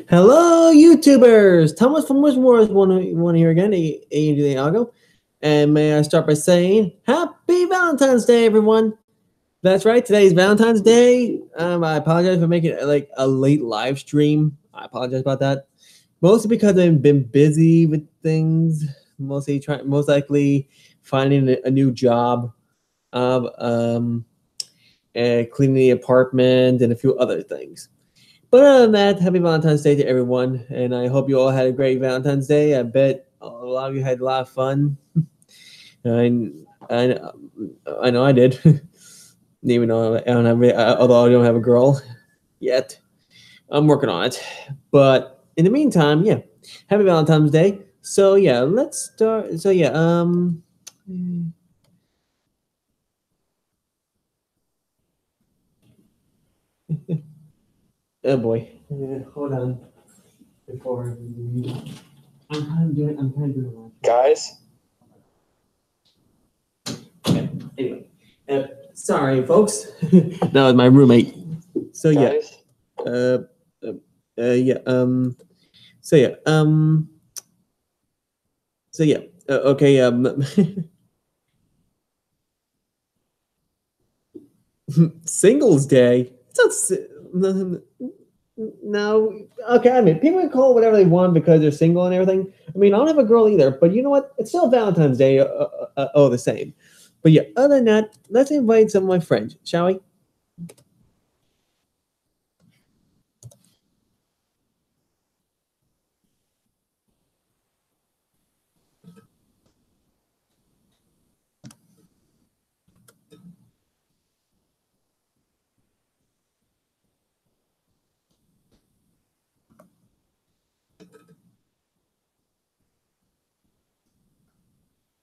Hello, YouTubers! Thomas from Wizard Wars one here again, A Algo. And may I start by saying, Happy Valentine's Day, everyone! That's right, today is Valentine's Day. I apologize for making it like a late live stream. I apologize about that. Mostly because I've been busy with things. Most likely finding a new job, and cleaning the apartment and a few other things. But other than that, happy Valentine's Day to everyone, and I hope you all had a great Valentine's Day. I bet a lot of you had a lot of fun. I, I, I know I did, even though although I don't have a girl yet. I'm working on it. But in the meantime, yeah, happy Valentine's Day. So yeah, let's start. So yeah, oh boy, hold on. Before I'm kind of doing. Guys. Okay. Anyway, sorry, folks. That was my roommate. So yeah, yeah. So yeah. So yeah. Okay. Singles Day. It's not. No. Okay. I mean, people can call it whatever they want because they're single and everything. I mean, I don't have a girl either, but you know what? It's still Valentine's Day. Oh, the same. But yeah, other than that, let's invite some of my friends, shall we?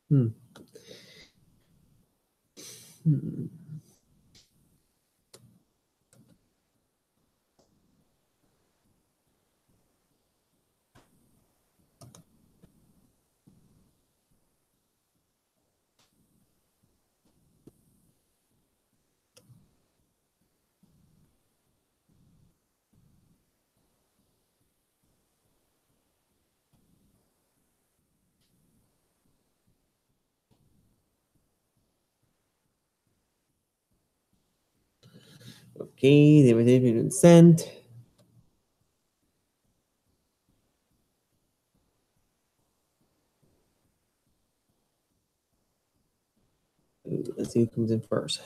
Hmm. Hmm. Okay, the invitation has been sent. Let's see who comes in first.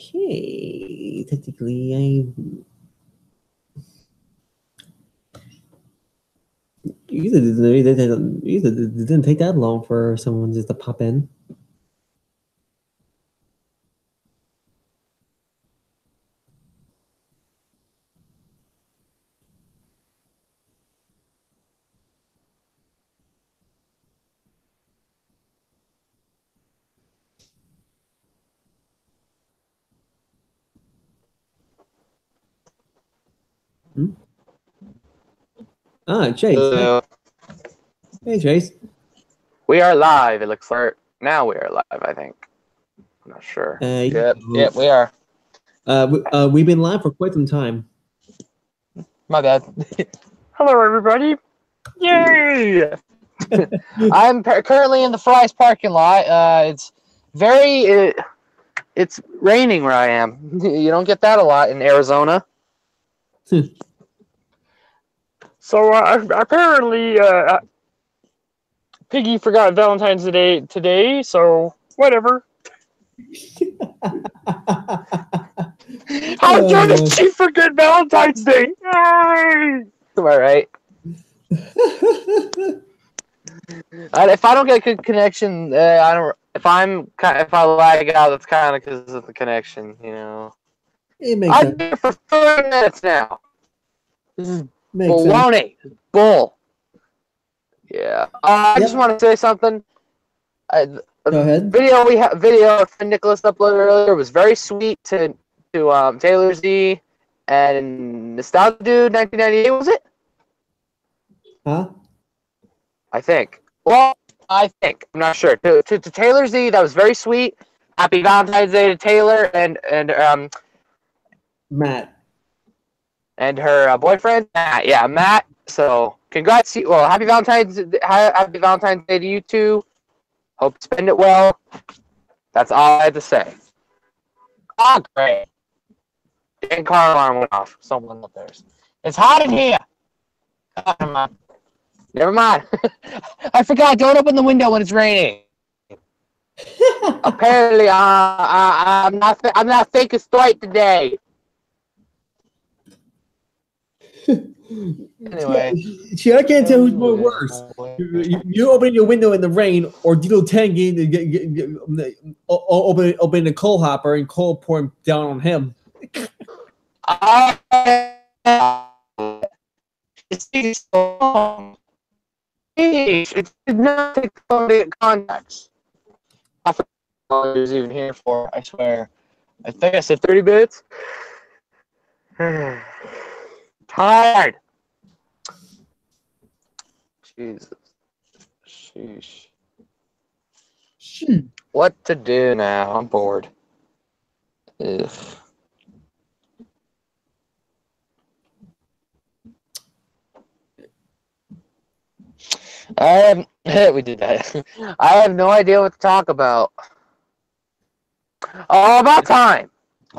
Okay, technically, usually it didn't take that long for someone just to pop in. Hmm? Ah, Chase. Hello. Hey, Chase. We are live. It looks like now we are live. I think. I'm not sure. Yep, we are. We've been live for quite some time. My bad. Hello, everybody. Yay! I'm currently in the Fry's parking lot. It's very. It's raining where I am. You don't get that a lot in Arizona. So apparently, Piggy forgot Valentine's Day today. So whatever. How did she forget Valentine's Day? Yay! Am I right? If I don't get a good connection, I don't. If I lag out, it's kind of because of the connection, you know. It makes I've been here for 30 minutes now. This is makes baloney. Bull. Yeah. I just want to say something. Go ahead. Video Nicholas uploaded earlier was very sweet to Taylor Z and Nostalgia Dude 1998, was it? Huh? I think. Well, I think. I'm not sure. To Taylor Z, that was very sweet. Happy Valentine's Day to Taylor Matt. and her boyfriend. Matt. Yeah, Matt. So congrats. Well, happy Valentine's Day to you two. Hope you spend it well. That's all I had to say. Oh, great. And car alarm went off. Someone up there. It's hot in here. Oh, never mind. Never mind. I forgot. Don't open the window when it's raining. Apparently, I'm not thinking straight today. Anyway, See, I can't tell who's more worse. You opening your window in the rain, or Dino 10 opening the coal hopper and coal pouring down on him. It's long. It did not take long to get contacts. I forgot how long it was even here for. I swear. I think I said 30 minutes. Tired. Jesus. Sheesh. What to do now? I'm bored. Ugh. We did that. I have no idea what to talk about. Oh, about time.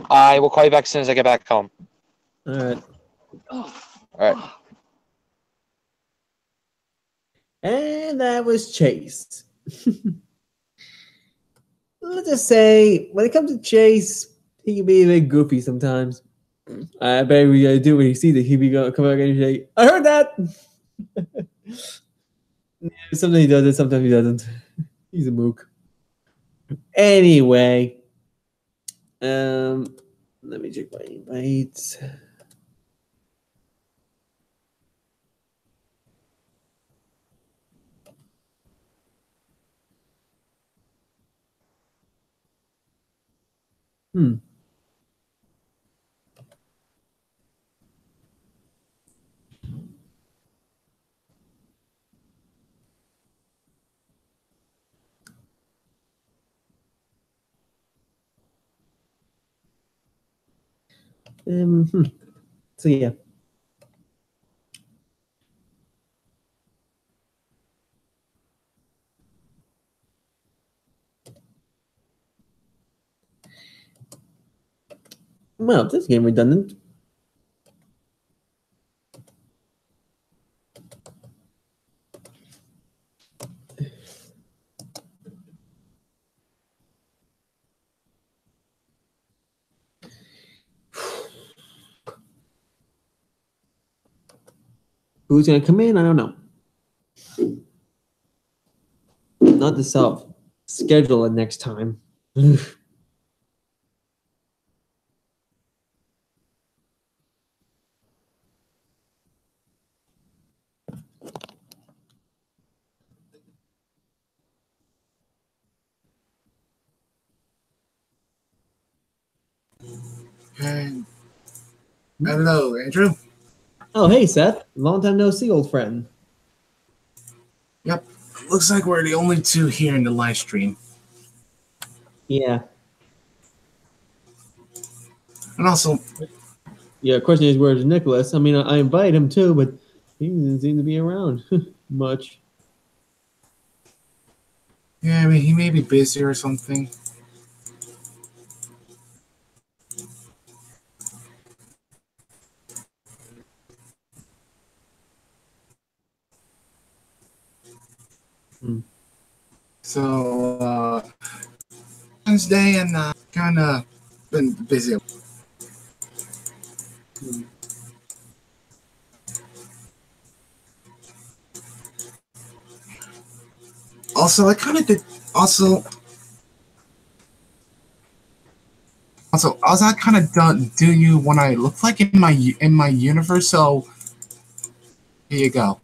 I will call you back as soon as I get back home. All right. All right. And that was Chase. Let's just say, when it comes to Chase, he can be a bit goofy sometimes. I bet we gotta do when he sees it. He'd be going come back and say, "I heard that." Sometimes he does it, sometimes he doesn't. He's a mook. Anyway, let me check my invites. So yeah. Well, this game redundant. Who's gonna come in? I don't know. Not the self. Schedule it next time. And hello, Andrew. Oh, hey, Seth. Long time no see, old friend. Yep. Looks like we're the only two here in the live stream. Yeah. And also, Yeah, question is, where's Nicholas? I mean, I invite him too, but he doesn't seem to be around much. yeah, I mean, he may be busy or something. So, Wednesday and kind of been busy. Also, I kind of did. Also, I kind of do you when I look like in my universe. So, here you go.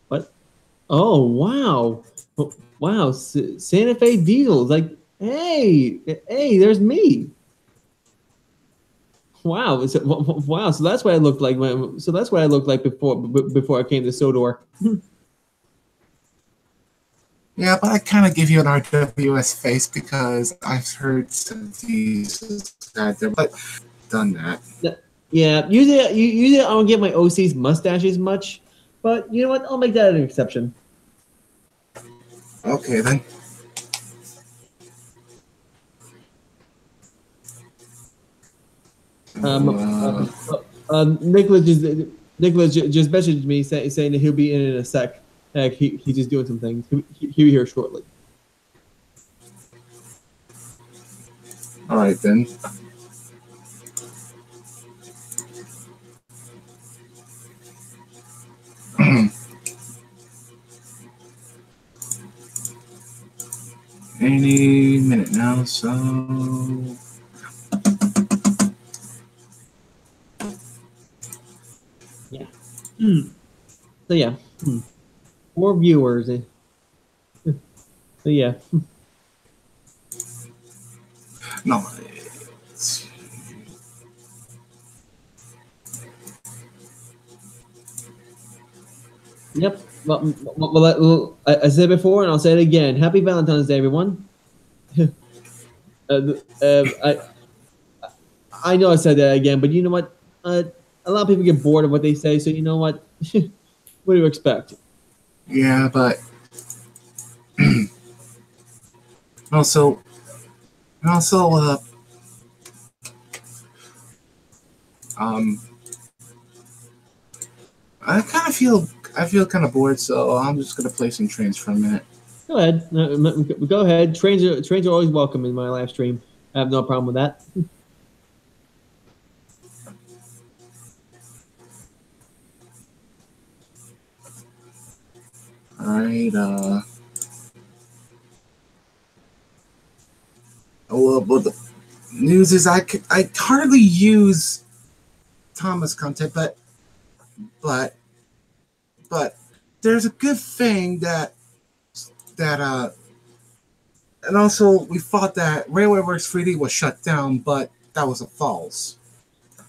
What? Oh wow, wow! Santa Fe Diesel's like, hey, there's me. Wow, wow! So that's what I looked like so that's what I looked like before I came to Sodor. Yeah, but I kind of give you an RWS face because I've heard some of these guys there, but done that. Yeah, usually I don't give my OCs mustaches much, but you know what? I'll make that an exception. Okay, then. Um, Uh, Nicholas just messaged me saying that he'll be in a sec. Heck, he's just doing some things. He'll be here shortly. all right, then. Any minute now, so. Yeah. So yeah, 4 viewers. So yeah. No. Yep. I said it before, and I'll say it again. Happy Valentine's Day, everyone. I know I said that again, but you know what? A lot of people get bored of what they say, so you know what? What do you expect? Yeah, but also, um, I feel kind of bored, so I'm just gonna play some trains for a minute. Go ahead. Go ahead. Trains are always welcome in my live stream. I have no problem with that. All right. Well, the news is I hardly use Thomas content, but but there's a good thing that and also we thought that Railway Works 3D was shut down, but that was a false.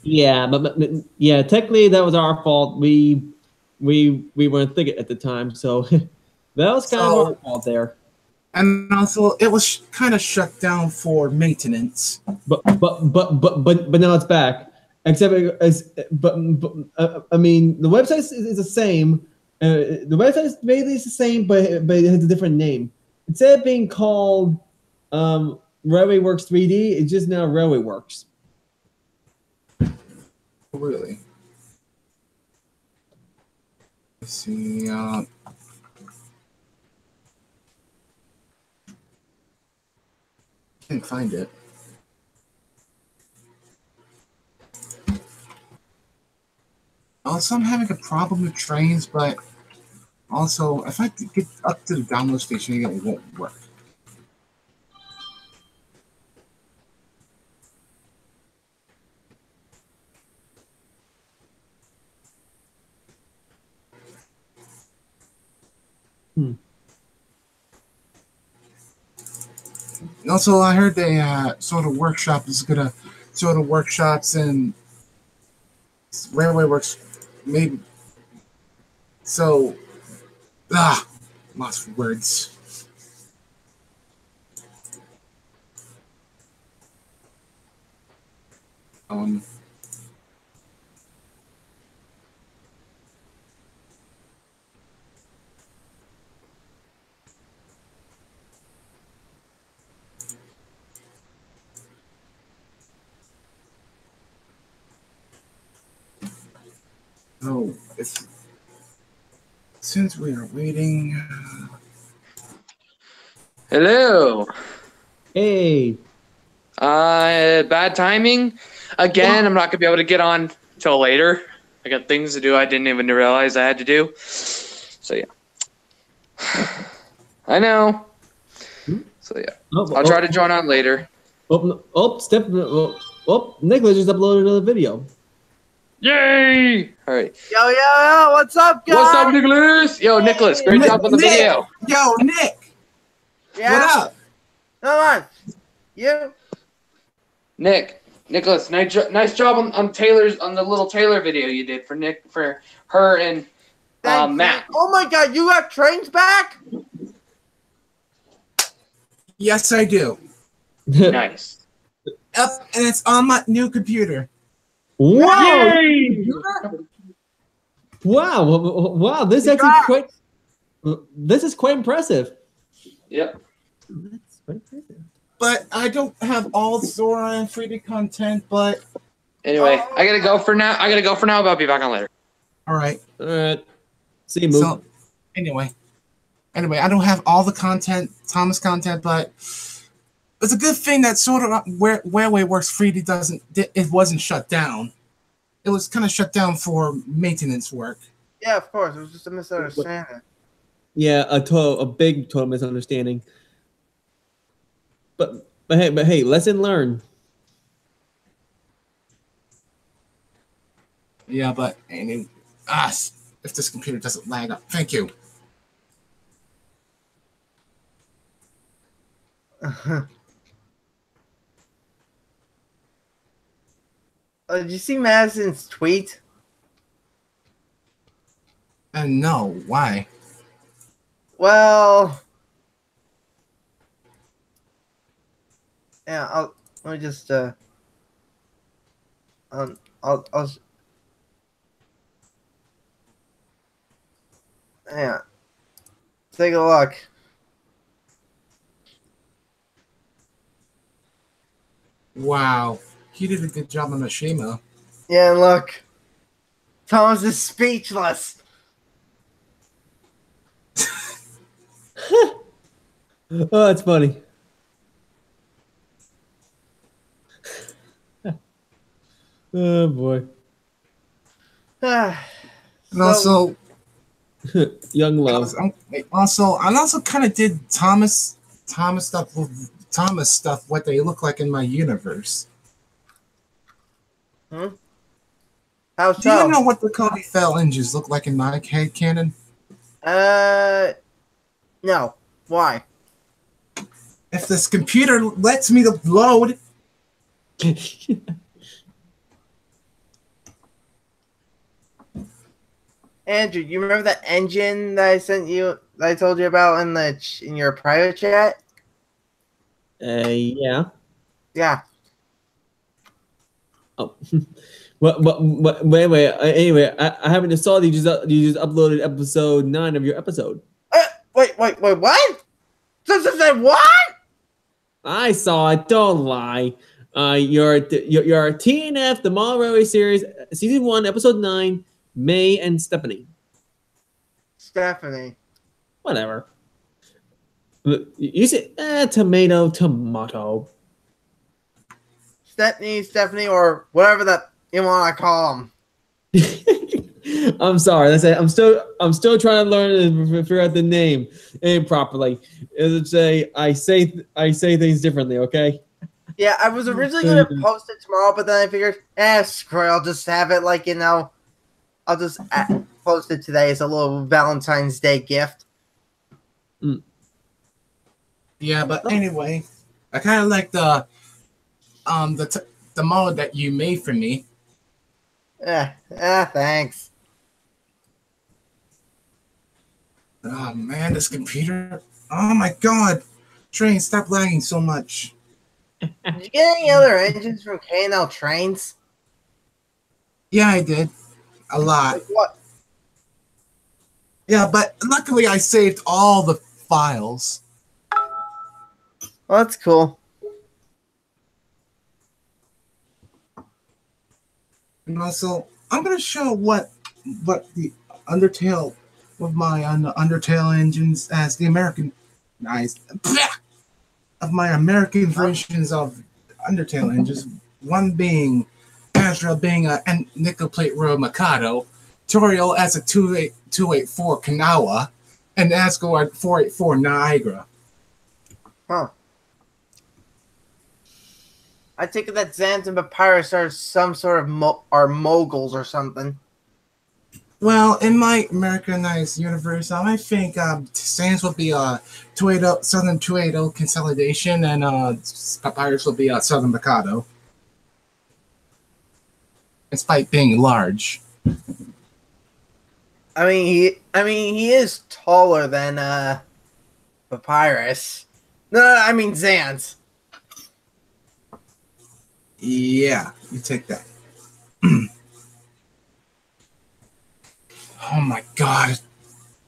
Yeah, but yeah, technically that was our fault. We weren't thinking at the time, so that was kind of our fault there. And also, it was kind of shut down for maintenance. But now it's back. Except as I mean, the website is the same. The website is basically the same, but it has a different name. Instead of being called Railway Works 3D, it's just now Railway Works. Really? Let's see. Can't find it. Also, I'm having a problem with trains, but also, if I get up to the download station, it won't work. And also, I heard they sort of workshop is gonna sort of workshops and Railway Works maybe. So, lost for words. Um. Oh, since we are waiting. Hello. Hey. Bad timing. Again, I'm not gonna be able to get on till later. I got things to do I didn't even realize I had to do. So yeah. I know. So yeah. I'll try to join on later. Nicholas just uploaded another video. Yay! All right. Yo, what's up, guys? What's up, Nicholas? Yo, Nicholas, great job on the video. Yo, Nick. Yeah? What up? Come on. You? Nicholas, nice job on Taylor's on the little Taylor video you did for her and Matt. Oh my God, you got trains back? Yes, I do. Nice. Yep, and it's on my new computer. Wow! Yay! Wow! This is quite impressive. Yep. That's quite impressive. But I don't have all Zora and 3D content, but Anyway, I gotta go for now. But I'll be back on later. all right. All right. See you, Mook. So anyway, I don't have all the content, Thomas content, but it's a good thing that sort of where Works 3D it wasn't shut down. It was kind of shut down for maintenance work. Yeah, of course. It was just a misunderstanding. Yeah, a big total misunderstanding. But hey, lesson learned. Yeah, but if this computer doesn't lag up, thank you. Did you see Madison's tweet? And no, why? Well, yeah. Let me just yeah. Take a look. Wow, he did a good job on the Shima. Yeah, and look. Thomas is speechless. Oh, that's funny. Oh boy. And And also, Young love. I also kind of did Thomas stuff. What they look like in my universe. How Do you so? know what the Cody Fell engines look like in my head canon? No. Why? If this computer lets me to load, Andrew, you remember that engine that I sent you, that I told you about in your private chat? Yeah. Yeah. Oh. Wait. Anyway, I haven't installed. You just uploaded episode 9 of your episode. Wait. What? Said what? I saw it. Don't lie. Your TNF, the Mall Railway series, season 1, episode 9. May and Stephanie. Whatever. You said tomato. Stephanie, or whatever that you want to call them. I'm sorry. That's it. I'm still trying to learn and figure out the name properly. I say things differently. Okay. Yeah, I was originally gonna post it tomorrow, but then I figured, screw it, I'll just have it I'll just post it today as a little Valentine's Day gift. yeah. But anyway, I kind of like the model that you made for me. Thanks. Oh man, this computer! Oh my god, Train, stop lagging so much. Did you get any other engines from K&L Trains? Yeah, I did. A lot. Like what? Yeah, but luckily I saved all the files. Well, that's cool. And also, I'm gonna show what the Undertale of my Undertale engines as the American of my American versions of Undertale engines. One being Azra being a nickel plate row Mikado, Toriel as a 284 Kanawa, and Asgard 484 Niagara. Huh. I take it that Xanth and Papyrus are some sort of are moguls or something. Well, in my Americanized universe, I think Sans will be Southern Tuedo consolidation, and Papyrus will be Southern Mikado. Despite being large. I mean, he is taller than Papyrus. No, I mean Xanth. Yeah, you take that. Oh my god.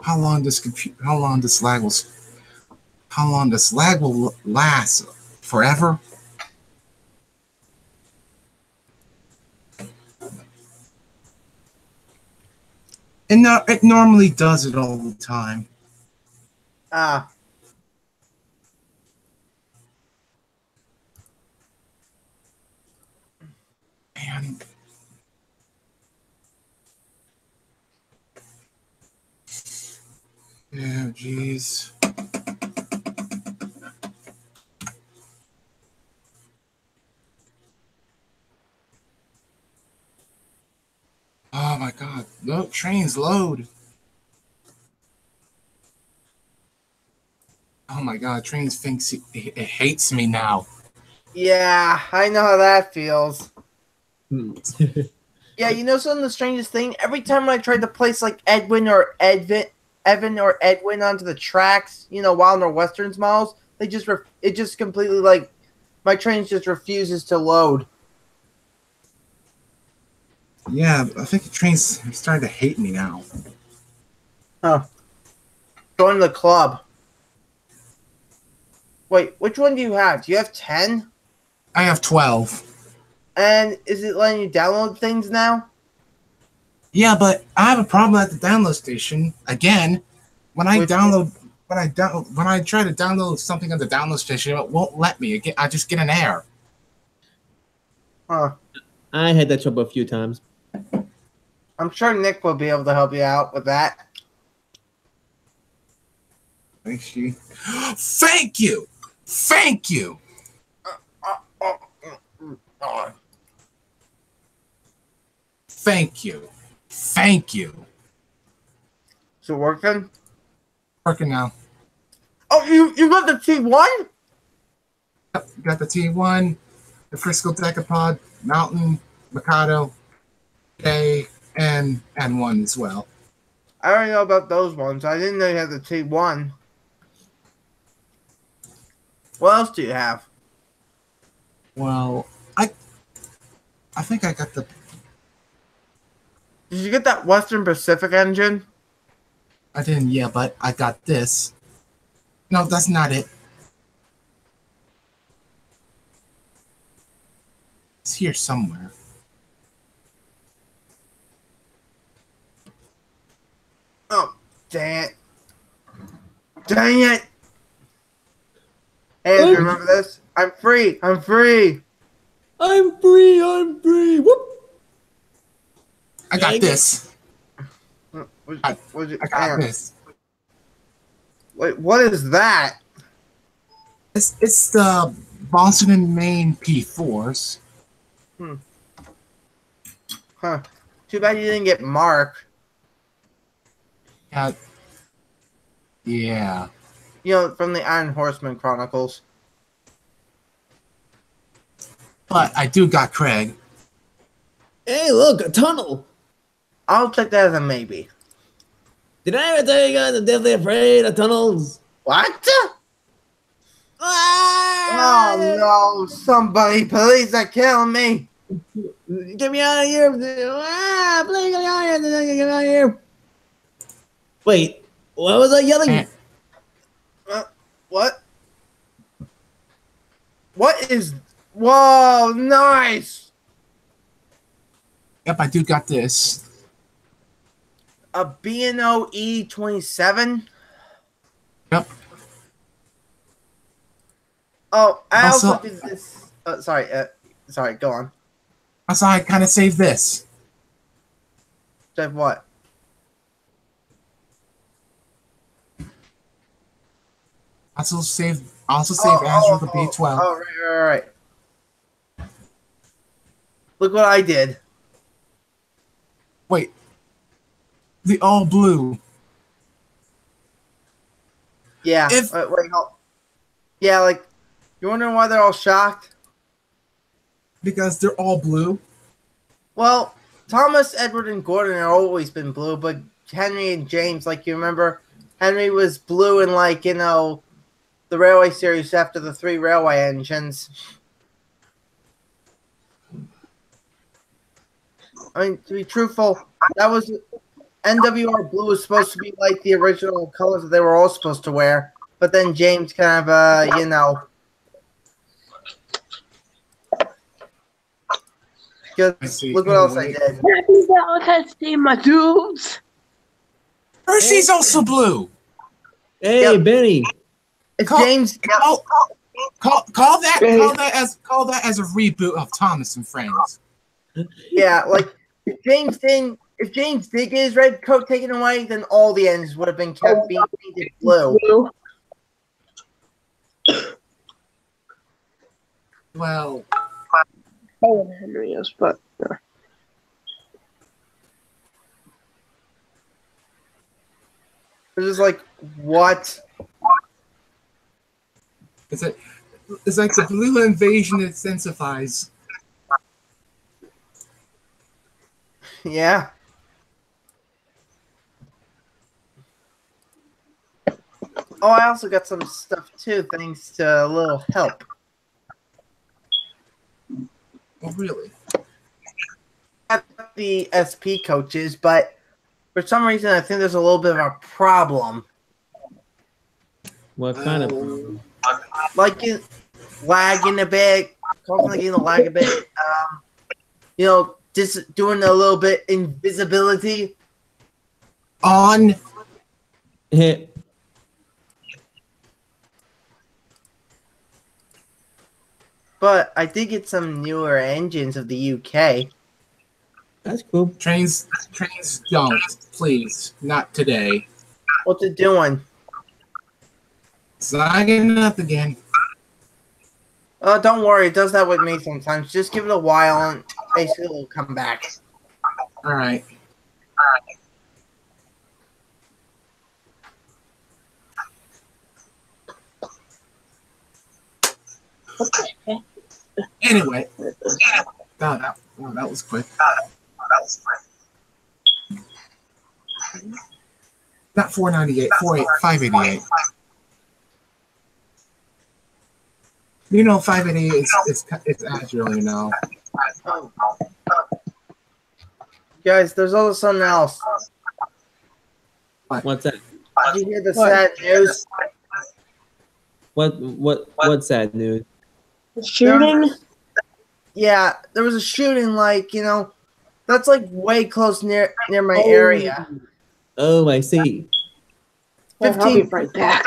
How long this lag will last? Forever? And no, it normally does it all the time. Ah. Man. Yeah, jeez. Oh my god. Look, trains load. Oh my god, trains thinks it hates me now. Yeah, I know how that feels. Hmm. Yeah, you know something the strangest thing? Every time I tried to place like Evan or Edwin onto the tracks, you know, Wild Northwestern's models, they just it just completely like my train just refuses to load. Yeah, I think the train's starting to hate me now. Huh. Join the club. Wait, which one do you have? Do you have 10? I have 12. And is it letting you download things now? Yeah, but I have a problem at the download station. Again, when I try to download something on the download station, it won't let me. I just get an error. Huh. I had that trouble a few times. I'm sure Nick will be able to help you out with that. Thank you. Thank you. Thank you. Thank you. Thank you. Is it working? Working now. Oh, you got the T1? Yep, got the T1, the Frisco Decapod, Mountain, Mikado, K, and N1 as well. I don't know about those ones. I didn't know you had the T1. What else do you have? Well, I think I got the. Did you get that Western Pacific engine? I didn't, yeah, but I got this. No, that's not it. It's here somewhere. Oh, dang it. Dang it! Hey, do you remember this? I'm free! I'm free! I'm free! I'm free! Whoop! I got this. I got this. Wait, what is that? It's the Boston and Maine P4s. Huh. Too bad you didn't get Mark. Yeah. You know, from the Iron Horseman Chronicles. But I do got Craig. Hey, look, a tunnel! I'll take that as a maybe. Did I ever tell you guys I'm deathly afraid of tunnels? What? Ah! Oh no, somebody please, they're killing me. Get me out of here! Ah, please get me out of here! Get me out of here! Wait, what was I yelling? What? What is... Whoa, nice! Yep, I do got this. A B&O E27? Yep. Oh, I also Also- did this... sorry, go on. Also, I kind of saved this. Save what? Also save Azure the B12. Oh, right. Look what I did. Wait, the all blue. Yeah. If- Wait, hold. Yeah, like, you wondering why they're all shocked? Because they're all blue. Well, Thomas, Edward, and Gordon have always been blue, but Henry and James, like you remember, Henry was blue in, like, you know, the Railway series after the 3 railway engines. I mean, to be truthful, that was NWR blue was supposed to be like the original colors that they were all supposed to wear, but then James kind of, you know, just look what else I did. Happy Valentine's Day, my dudes. Hershey's also blue. Hey, Yep. Benny. If Call- James, Call that as a reboot of Thomas and Friends. yeah, like if James did get his red coat taken away, then all the ends would have been kept being painted blue. Well, Oh, Henry is, but It's just like, what? it's like the blue invasion intensifies. Yeah. Oh, I also got some stuff too, thanks to a little help. Oh, really? At the SP coaches, but for some reason, I think there's a little bit of a problem. What kind of problem? Like lagging a bit, constantly getting a lag a bit. You know, just doing a little bit invisibility. On Hit. But I did get some newer engines of the UK. That's cool. trains don't, please, not today. What's it doing? Zagging up again. Don't worry, it does that with me sometimes. Just give it a while and basically it'll come back. All right. Anyway, that was quick. Not 498, 588. You know, 588 it's Azure, you know. Guys, there's also something else. What's that? Did you hear the sad news? What's sad news? shooting. Yeah, there was a shooting, like, you know, that's like way close near my area. Oh, I see. I'll be 15, right back.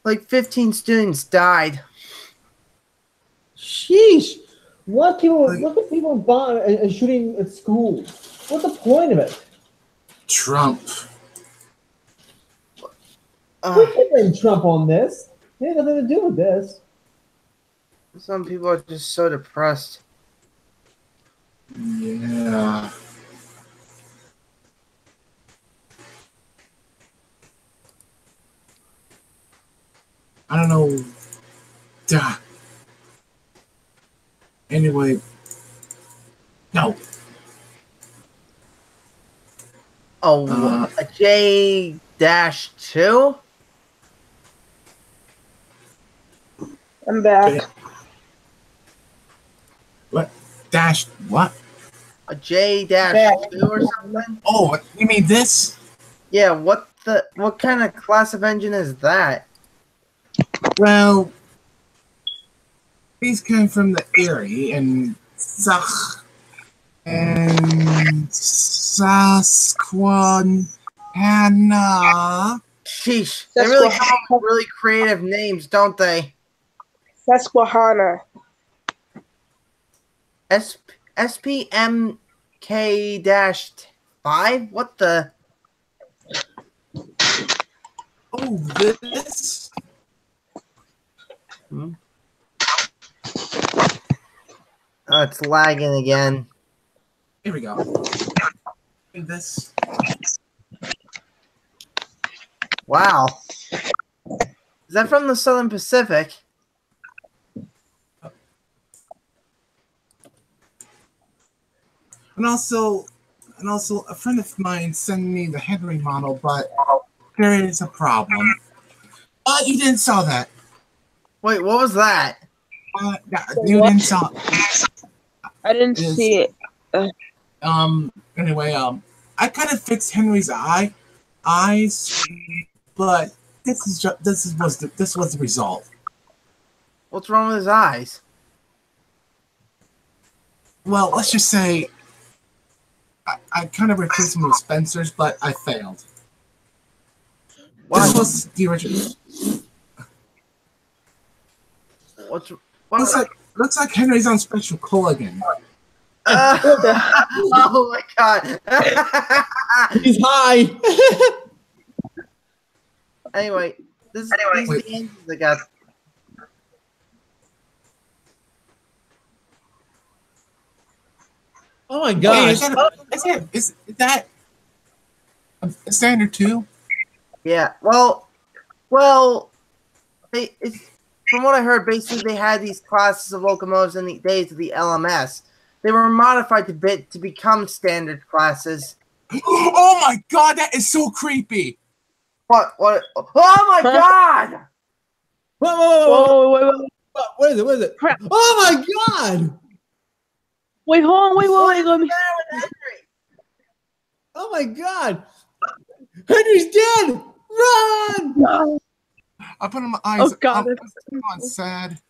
like 15 students died. Sheesh. Look at people bomb and shooting at school. What's the point of it? Trump. We can blame Trump on this. He had nothing to do with this. Some people are just so depressed. Yeah. I don't know. Duh. Anyway. No. Oh, a J-2? I'm back. What? Dash what? A J-2 or something? Oh, you mean this? Yeah, what kind of class of engine is that? Well, these came from the Erie and Zach and Sasquatch. Sheesh. They really come up with really creative names, don't they? Susquehanna. SPMK-5? What the? Oh, this? Oh, it's lagging again. Here we go. This. Wow. Is that from the Southern Pacific? And also a friend of mine sent me the Henry model, but there is a problem. You didn't saw that. Wait, what was that? You didn't saw. I didn't see it. Anyway, I kind of fixed Henry's eyes, but this was the result. What's wrong with his eyes? Well, let's just say I kind of replaced him with Spencer's, but I failed. Why? This was the original. What? Looks like Henry's on Special Call again. Oh my god! He's high. Anyway, these are the engines I got. Oh my Hey, gosh. is that a standard too? Yeah. From what I heard, basically they had these classes of locomotives in the days of the LMS. They were modified to become standard classes. Oh my god, that is so creepy! What? Oh my god! Whoa. Whoa. What is it? What is it? Crap. Oh my god. Wait, hold on. Wait. Let me. Oh my god. Henry's dead. Run. No. I put on my eyes. Oh god. I'm on sad.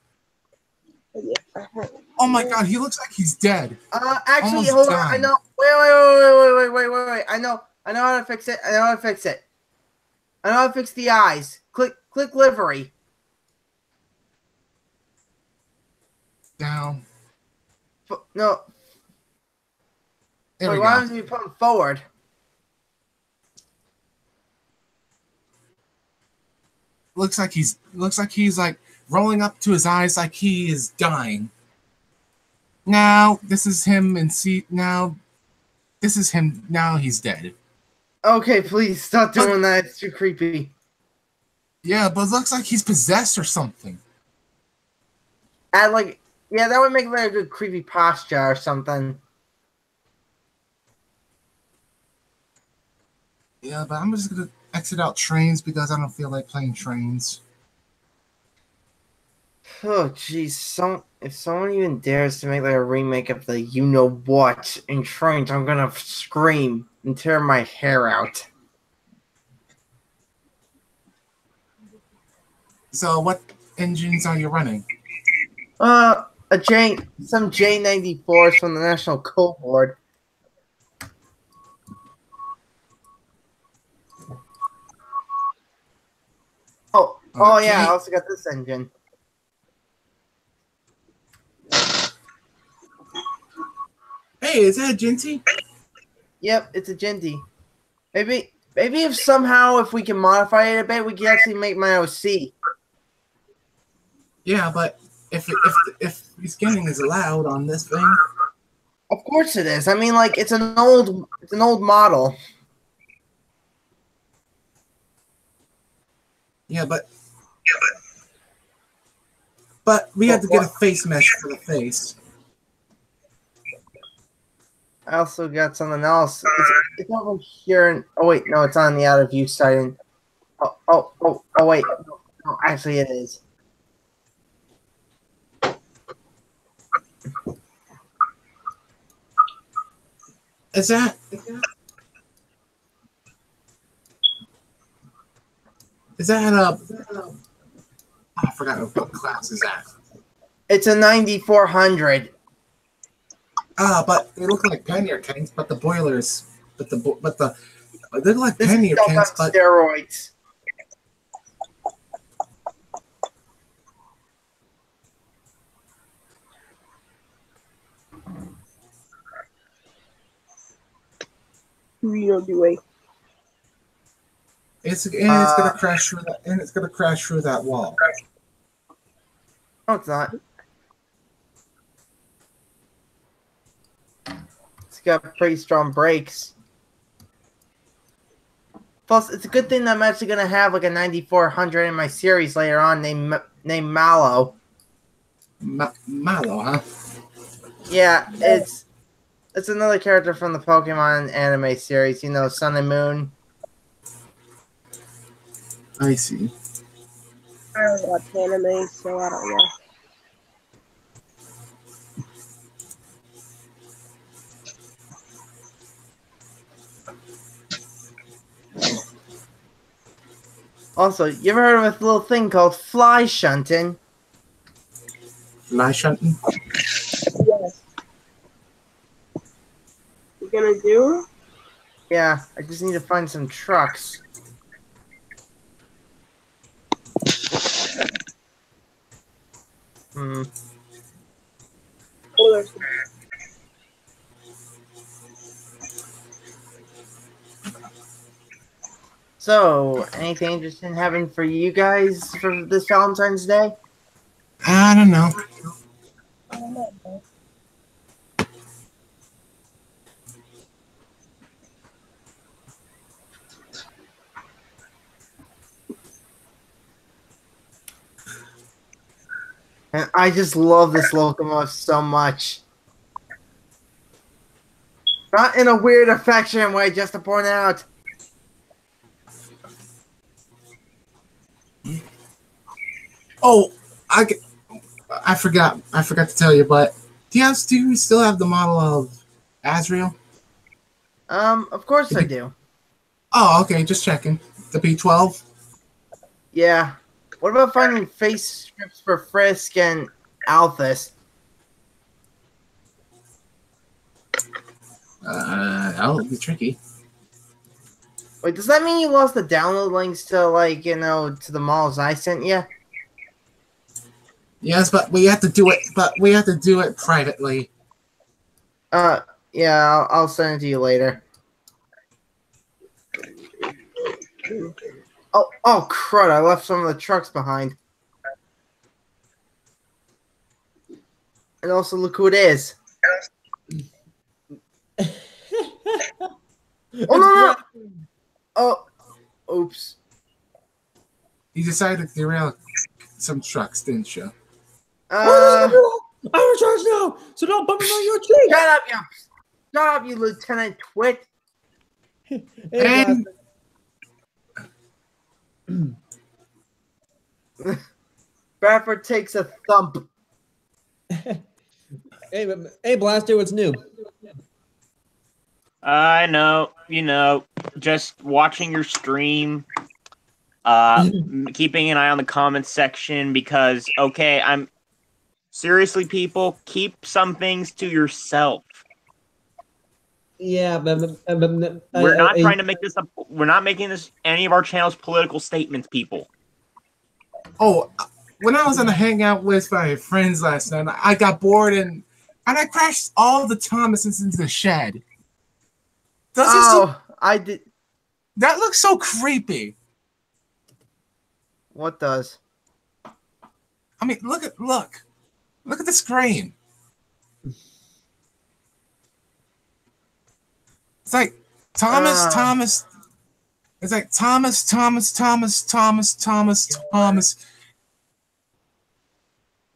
Oh my god, he looks like he's dead. Actually, Almost hold on. done. I know. Wait. I know how to fix it. I know how to fix the eyes. Click livery. Down. No. There we Why go. does he put him forward? Looks like he's like rolling up to his eyes like he is dying. Now this is him now he's dead. Okay, please stop doing that. It's too creepy. Yeah, but it looks like he's possessed or something. That would make like a good creepy posture or something. Yeah, but I'm just gonna exit out trains because I don't feel like playing trains. Oh, jeez. If someone even dares to make like a remake of the you-know-what in trains, I'm gonna scream and tear my hair out. So what engines are you running? Some J94s from the National Coal Board. Oh yeah, I also got this engine. Hey, is that a Genty? Yep, it's a Genty. Maybe if we can modify it a bit, we can actually make my OC. Yeah, but if reskinning is allowed on this thing, Of course it is. I mean, like it's an old model. yeah, but we have to get a face mesh for the face. I also got something else. It's over here. Oh wait, no, it's on the out of view side. And oh wait, no, actually it is. Is that? I forgot what class is that. It's a 9400. But they look like pannier tanks, but the boilers, they look like This pannier is stuff tanks, on but steroids. Real way. it's gonna crash through that, and it's gonna crash through that wall. No, it's not. It's got pretty strong brakes. Plus, it's a good thing that I'm actually gonna have like a 9400 in my series later on named Mallow. Mallow, huh? Yeah, it's another character from the Pokemon anime series. You know, Sun and Moon. I see. I don't watch anime, so I don't know. Also, you ever heard of a little thing called fly shunting? Fly shunting? Yes. You gonna do? Yeah, I just need to find some trucks. Hmm. Oh, there's So, anything interesting happening for you guys for this Valentine's Day? I don't know. And I just love this locomotive so much. Not in a weird affection way, just to point out. Oh, I forgot to tell you, but do you still have the model of Azrael? Of course I do. Oh, okay, just checking. The P12? Yeah. What about finding face strips for Frisk and Alphys? That would be tricky. Wait, does that mean you lost the download links to, like, you know, to the models I sent you? Yes, but we have to do it. But we have to do it privately. Yeah, I'll send it to you later. Oh, crud! I left some of the trucks behind. And also, look who it is. Oh no! Oh, oops. You decided to derail some trucks, didn't you? I'm in charge now, so don't bump me on your cheek. Shut up, you Lieutenant Twit. Hey, And Bradford takes a thump. hey, Blaster, what's new? I know, just watching your stream, keeping an eye on the comments section because, okay, seriously, people, keep some things to yourself. Yeah, We're not trying to make this we're not making this any of our channels political statements, people. oh, when I was on a hangout with my friends last night, I got bored and I crashed all the Thomases into the shed. I did. That looks so creepy. What does? I mean, look at the screen. It's like Thomas. It's like Thomas.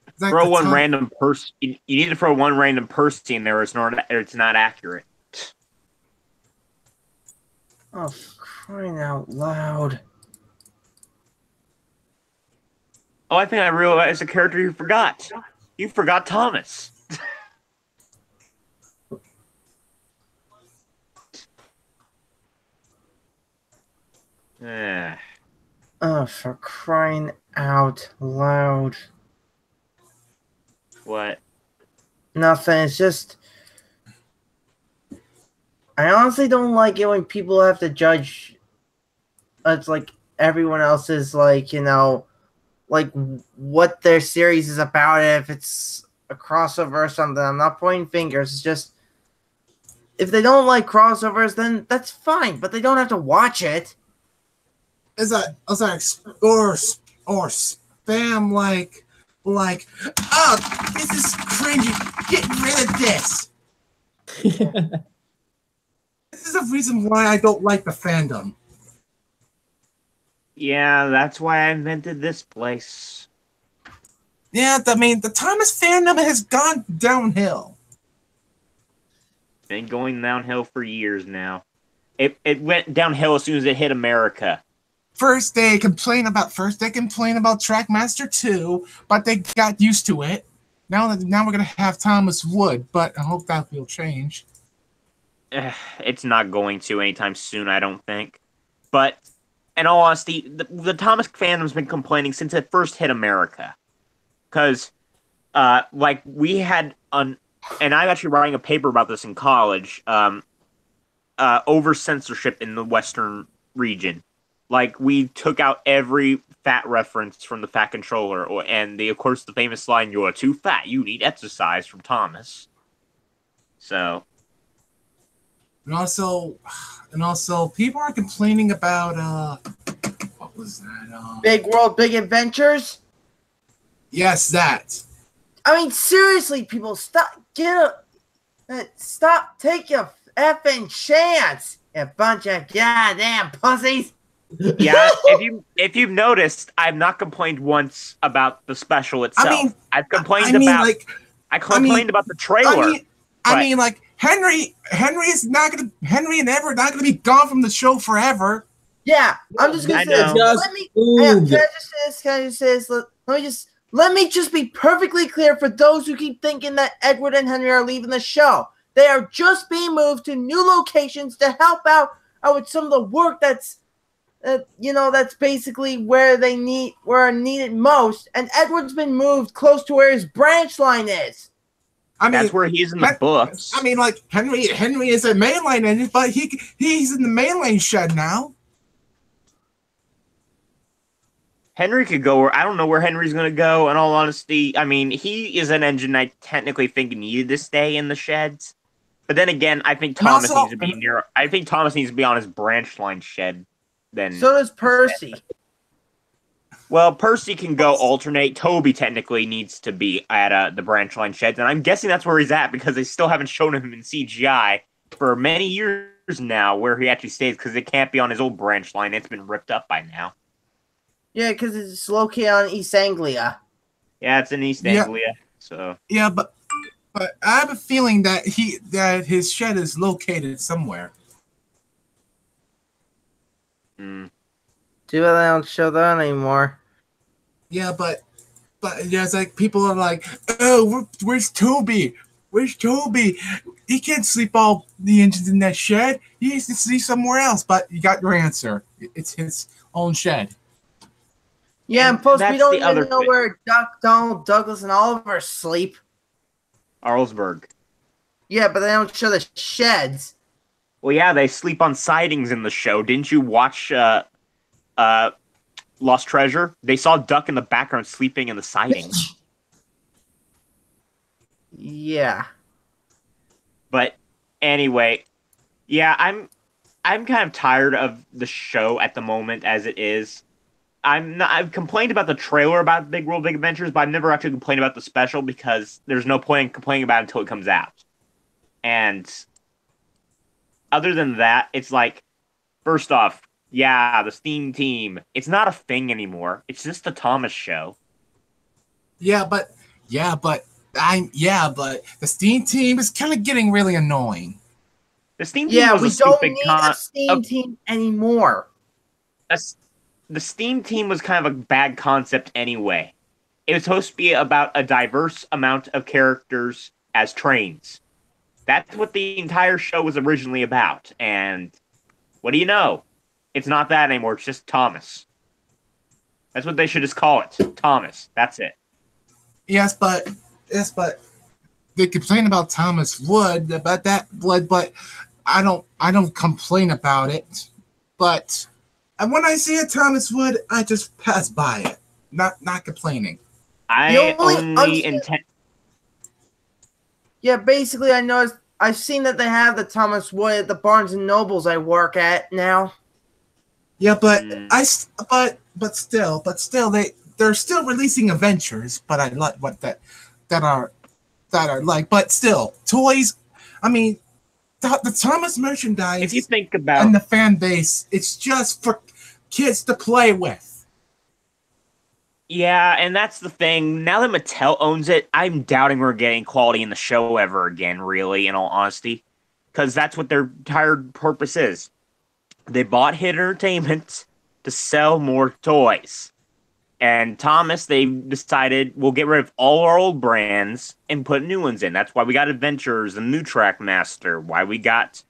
It's like Throw one random person. You need to throw one random person in there, or it's not accurate. Oh, for crying out loud! Oh, I think I realized a character you forgot. You forgot Thomas. Oh, for crying out loud! What? Nothing. It's just. I honestly don't like it when people have to judge. It's like everyone else's, like, you know, like what their series is about. If it's a crossover or something, I'm not pointing fingers. It's just if they don't like crossovers, then that's fine, but they don't have to watch it. Is that or spam like oh, this is cringy. Get rid of this. This is the reason why I don't like the fandom. Yeah, that's why I invented this place. Yeah, I mean, the Thomas fandom has gone downhill. Been going downhill for years now. It went downhill as soon as it hit America. First they complain about Trackmaster 2, but they got used to it. Now we're gonna have Thomas Wood, but I hope that will change. It's not going to anytime soon, I don't think. But in all honesty, the Thomas fandom's been complaining since it first hit America. Because, like, we had and I'm actually writing a paper about this in college, over censorship in the Western region. Like, we took out every fat reference from the Fat Controller, and of course, the famous line, "You're too fat, you need exercise," from Thomas. So... And also, people are complaining about what was that? Big World, Big Adventures. Yes, that. I mean, seriously, people, stop take your effing chance, you bunch of goddamn pussies. Yeah, if you've noticed, I've not complained once about the special itself. I've complained about the trailer. Henry and Ever are not gonna be gone from the show forever. Yeah, I'm just gonna say this. Let me just be perfectly clear for those who keep thinking that Edward and Henry are leaving the show. They are just being moved to new locations to help out with some of the work that's basically where are needed most. And Edward's been moved close to where his branch line is. I mean, that's where he's in the books. I mean, like Henry is a mainline engine, but he's in the mainline shed now. Henry could go where I don't know where Henry's going to go. In all honesty, I mean, he is an engine I technically think needed to stay in the sheds. But then again, I think Thomas needs to be near. I think Thomas needs to be on his branch line shed. Then so does Percy. Well, Percy can go alternate. Toby technically needs to be at the branch line sheds, and I'm guessing that's where he's at because they still haven't shown him in CGI for many years now where he actually stays because it can't be on his old branch line. It's been ripped up by now. Yeah, because it's located on East Anglia. Yeah, it's in East Anglia. So yeah, but I have a feeling that his shed is located somewhere. Hmm. Too bad they don't show that anymore. Yeah, but it's like people are like, oh, where's Toby? Where's Toby? He can't sleep all the engines in that shed. He needs to sleep somewhere else. But you got your answer. It's his own shed. Yeah, and plus we don't even know where Donald, Douglas, and Oliver sleep. Arlsberg. Yeah, but they don't show the sheds. Well, yeah, they sleep on sidings in the show. Didn't you watch Lost Treasure? They saw Duck in the background sleeping in the sidings. Yeah. But anyway, yeah, I'm kind of tired of the show at the moment as it is. I've complained about the trailer about Big World Big Adventures, but I've never actually complained about the special because there's no point in complaining about it until it comes out. And other than that, it's like, first off, yeah, the Steam Team. It's not a thing anymore. It's just the Thomas show. But the Steam Team is kind of getting really annoying. The Steam Team was we a don't stupid need a Steam Team anymore. The Steam Team was kind of a bad concept anyway. It was supposed to be about a diverse amount of characters as trains. That's what the entire show was originally about. And what do you know? It's not that anymore. It's just Thomas. That's what they should just call it. Thomas. That's it. Yes, but they complain about Thomas Wood, about that blood, but I don't complain about it. But when I see a Thomas Wood, I just pass by it. Not complaining. I only intend. Yeah, basically, I've seen that they have the Thomas Wood at the Barnes and Nobles I work at now. Yeah, but still, they're still releasing adventures. But I like what that are like. But still, toys. I mean, the Thomas merchandise If you think about and the fan base, it's just for kids to play with. Yeah, and that's the thing. Now that Mattel owns it, I'm doubting we're getting quality in the show ever again, really, in all honesty. Because that's what their entire purpose is. They bought Hit Entertainment to sell more toys. And Thomas, they decided we'll get rid of all our old brands and put new ones in. That's why we got Adventures and New Trackmaster, why we got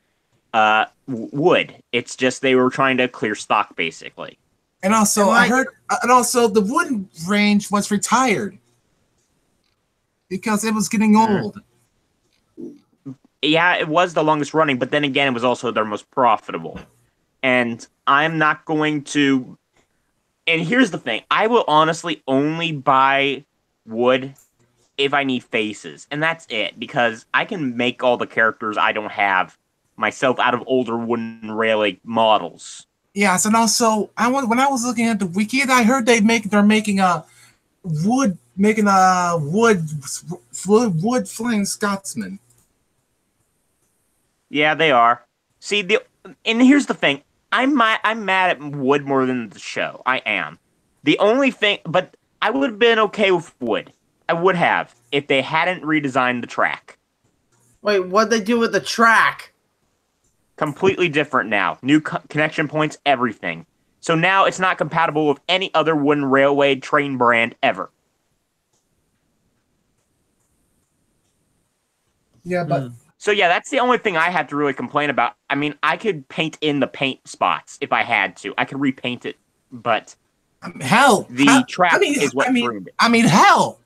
Wood. It's just they were trying to clear stock, basically. And also, I heard, the Wood range was retired because it was getting old. Yeah, it was the longest running, but then again, it was also their most profitable. And I'm not going to. And here's the thing: I will honestly only buy Wood if I need faces, and that's it. Because I can make all the characters I don't have myself out of older wooden railing models. Yes, and also when I was looking at the wiki, I heard they're making a wood flying Scotsman. Yeah, they are. See, and here's the thing: I'm mad at Wood more than the show. I am. The only thing, but I would have been okay with Wood. I would have if they hadn't redesigned the track. Wait, what'd they do with the track? Completely different now. New connection points, everything. So now it's not compatible with any other wooden railway train brand ever. Yeah, but... So yeah, that's the only thing I have to really complain about. I mean, I could paint in the paint spots if I had to. I could repaint it, but... the track is what ruined it. I mean, hell,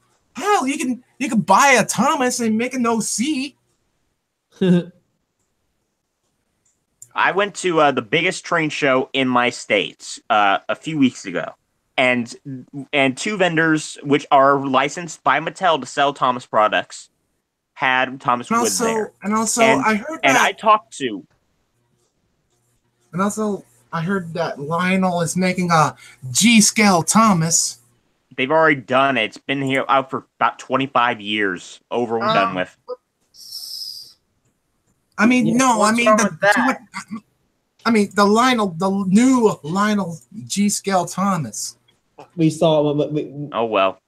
you can buy a Thomas and make an OC. I went to the biggest train show in my state a few weeks ago, and two vendors which are licensed by Mattel to sell Thomas products had Thomas Wood there. And I heard that. And I talked to. And also, I heard that Lionel is making a G-scale Thomas. They've already done it. It's been here out for about 25 years. Over and done with. I mean, no, I mean the new Lionel G-scale Thomas. We saw. Oh well.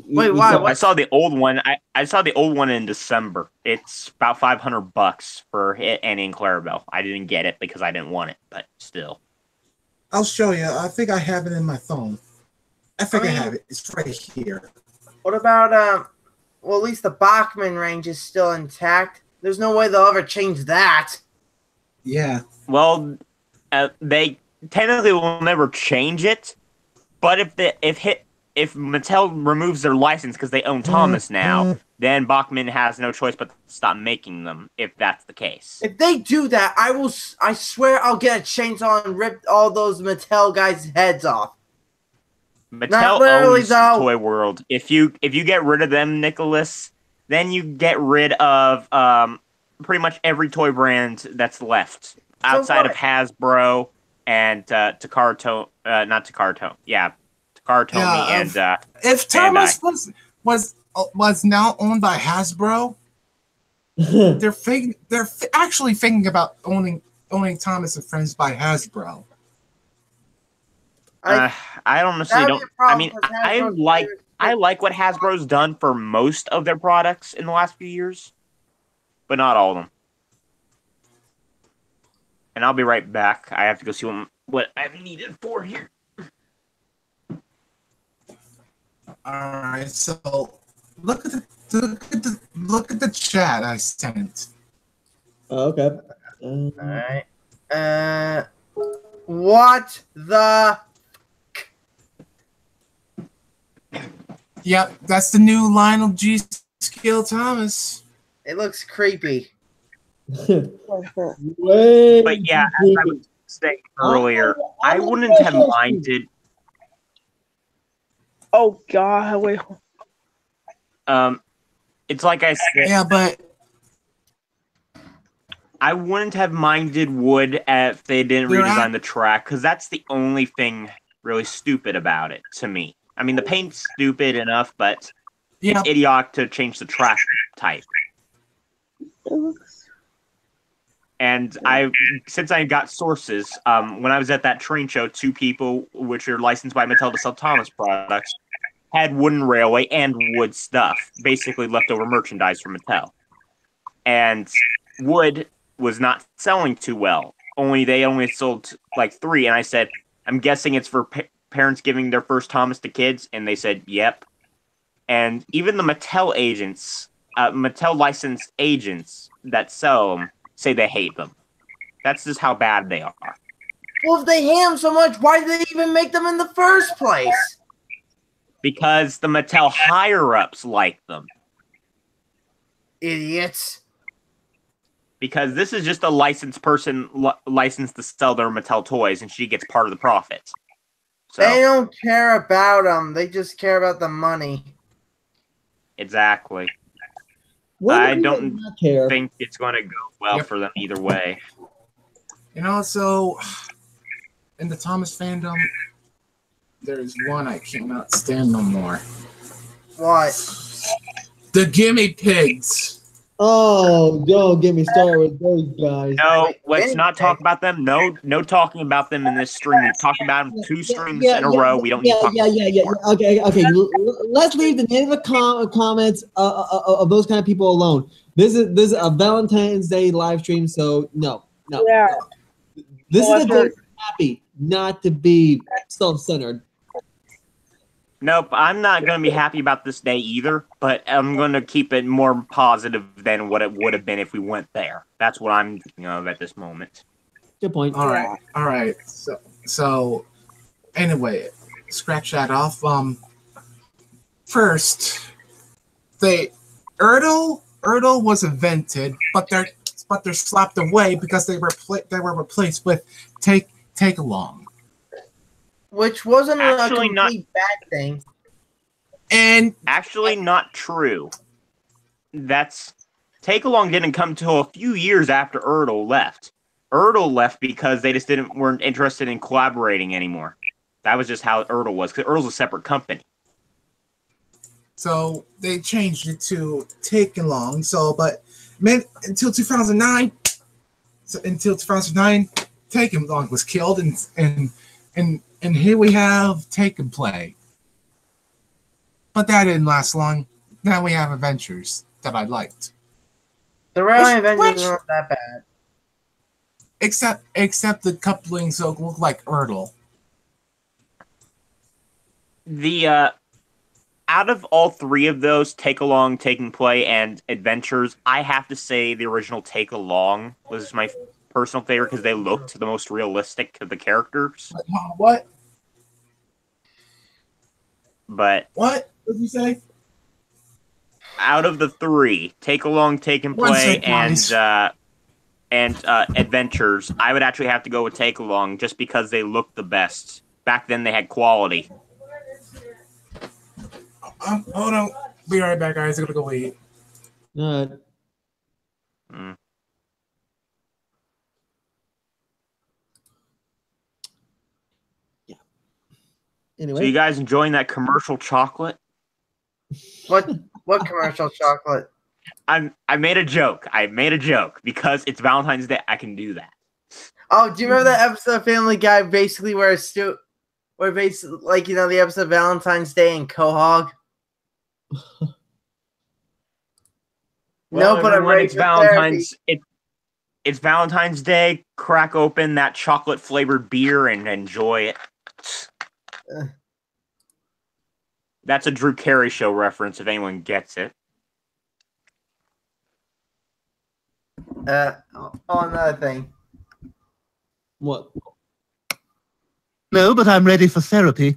Wait, why? I saw the old one. I saw the old one in December. It's about $500 for it and in Clarabelle. I didn't get it because I didn't want it, but still. I'll show you. I think I have it in my phone. I have it. It's right here. What about well, at least the Bachman range is still intact. There's no way they'll ever change that. Yeah. Well, they technically will never change it, but if Mattel removes their license because they own Thomas now, then Bachman has no choice but to stop making them. If that's the case, if they do that, I swear I'll get a chainsaw and rip all those Mattel guys' heads off. Mattel owns Toy World. If you get rid of them, Nicholas, then you get rid of pretty much every toy brand that's left outside of Hasbro and Takara Tomy and if Thomas was now owned by Hasbro, they're actually thinking about owning Thomas and Friends by Hasbro. I honestly don't. I mean, I like what Hasbro's done for most of their products in the last few years, but not all of them. And I'll be right back. I have to go see what I've needed for here. All right, so look at the chat I sent. Oh, okay. All right. What the? Yep, that's the new Lionel G. Skill Thomas. It looks creepy. But yeah, as I was saying earlier, I wouldn't have minded. Oh God! Wait. It's like I said. Yeah, but I wouldn't have minded Wood if they didn't redesign the track, because that's the only thing really stupid about it to me. I mean, the paint's stupid enough, but it's idiotic to change the track type. And since I got sources, when I was at that train show, 2 people, which are licensed by Mattel to sell Thomas products, had Wooden Railway and Wood stuff, basically leftover merchandise from Mattel. And Wood was not selling too well. They only sold like 3, and I said, I'm guessing it's for parents giving their first Thomas to kids, and they said, yep. And even the Mattel agents, Mattel licensed agents that sell them, say they hate them. That's just how bad they are. Well, if they hate them so much, why did they even make them in the first place? Because the Mattel higher-ups like them. Idiots. Because this is just a licensed person licensed to sell their Mattel toys, and she gets part of the profits. So, They don't care about them. They just care about the money. exactly. What I do you don't not care? think it's going to go well for them either way. And also, in the Thomas fandom, there's one I cannot stand no more. What? The Gimme Pigs. Oh, don't get me started with those guys. No, let's not talk about them. No talking about them in this stream. We've talked about them 2 streams in a row. We don't need to talk about them anymore. Okay. Let's leave the negative comments of those kind of people alone. This is a Valentine's Day live stream, so no. Yeah. This Well, is a day to be happy, not to be self-centered. Nope, I'm not going to be happy about this day either, but I'm going to keep it more positive than what it would have been if we went there. That's what I'm thinking of at this moment. Good point. All right. So anyway, scratch that off. First, Ertl was invented, but they're slapped away because they were replaced with take along. Which wasn't Actually, a complete bad thing. And actually, not true. Take Along didn't come till a few years after Ertl left. Ertl left because they just weren't interested in collaborating anymore. That was just how Ertl was, because Ertl's a separate company. So they changed it to Take Along. Until 2009, Take Along was killed, and here we have Take and Play. But that didn't last long. Now we have Adventures that I liked. The Rally Avengers weren't that bad. Except the couplings look like Ertl. Out of all 3 of those, Take Along, Take and Play, and Adventures, I have to say the original Take Along was my personal favorite because they looked the most realistic of the characters. What? But what did you say? Out of the 3, Take Along, Take and Play, and Adventures, I would actually have to go with Take Along just because they looked the best. Back then, they had quality. Hold on. Be right back, guys. I'm gonna go eat. Yeah. Anyway. So you guys enjoying that commercial chocolate? What commercial chocolate? I made a joke. I made a joke because it's Valentine's Day. I can do that. Oh, do you remember that episode of Family Guy basically where basically like the episode of Valentine's Day and Quahog? Well, no, but everyone, it's Valentine's. It's Valentine's Day. Crack open that chocolate flavored beer and enjoy it. That's a Drew Carey Show reference if anyone gets it. Another thing. What? No, but I'm ready for therapy.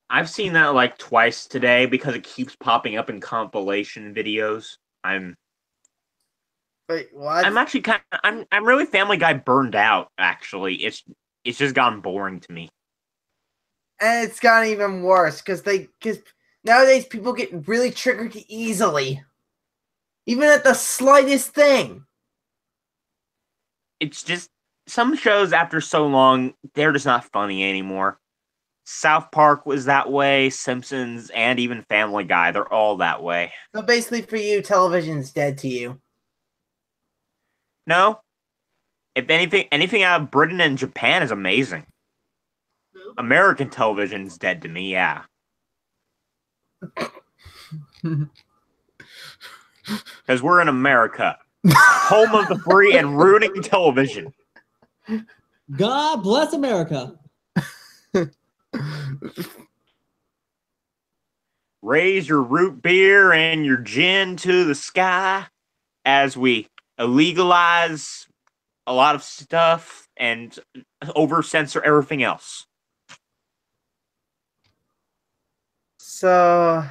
I've seen that like twice today because it keeps popping up in compilation videos. Wait, what? I'm actually I'm really Family Guy burned out. Actually, it's just gotten boring to me. And it's gotten even worse because nowadays people get really triggered easily, even at the slightest thing. It's just some shows after so long, they're just not funny anymore. South Park was that way, Simpsons, and even Family Guy. They're all that way. So basically, for you, television's dead to you. No, if anything out of Britain and Japan is amazing. American television's dead to me. Yeah, because we're in America, home of the free and ruining television. God bless America. Raise your root beer and your gin to the sky as we illegalize a lot of stuff and over censor everything else. So,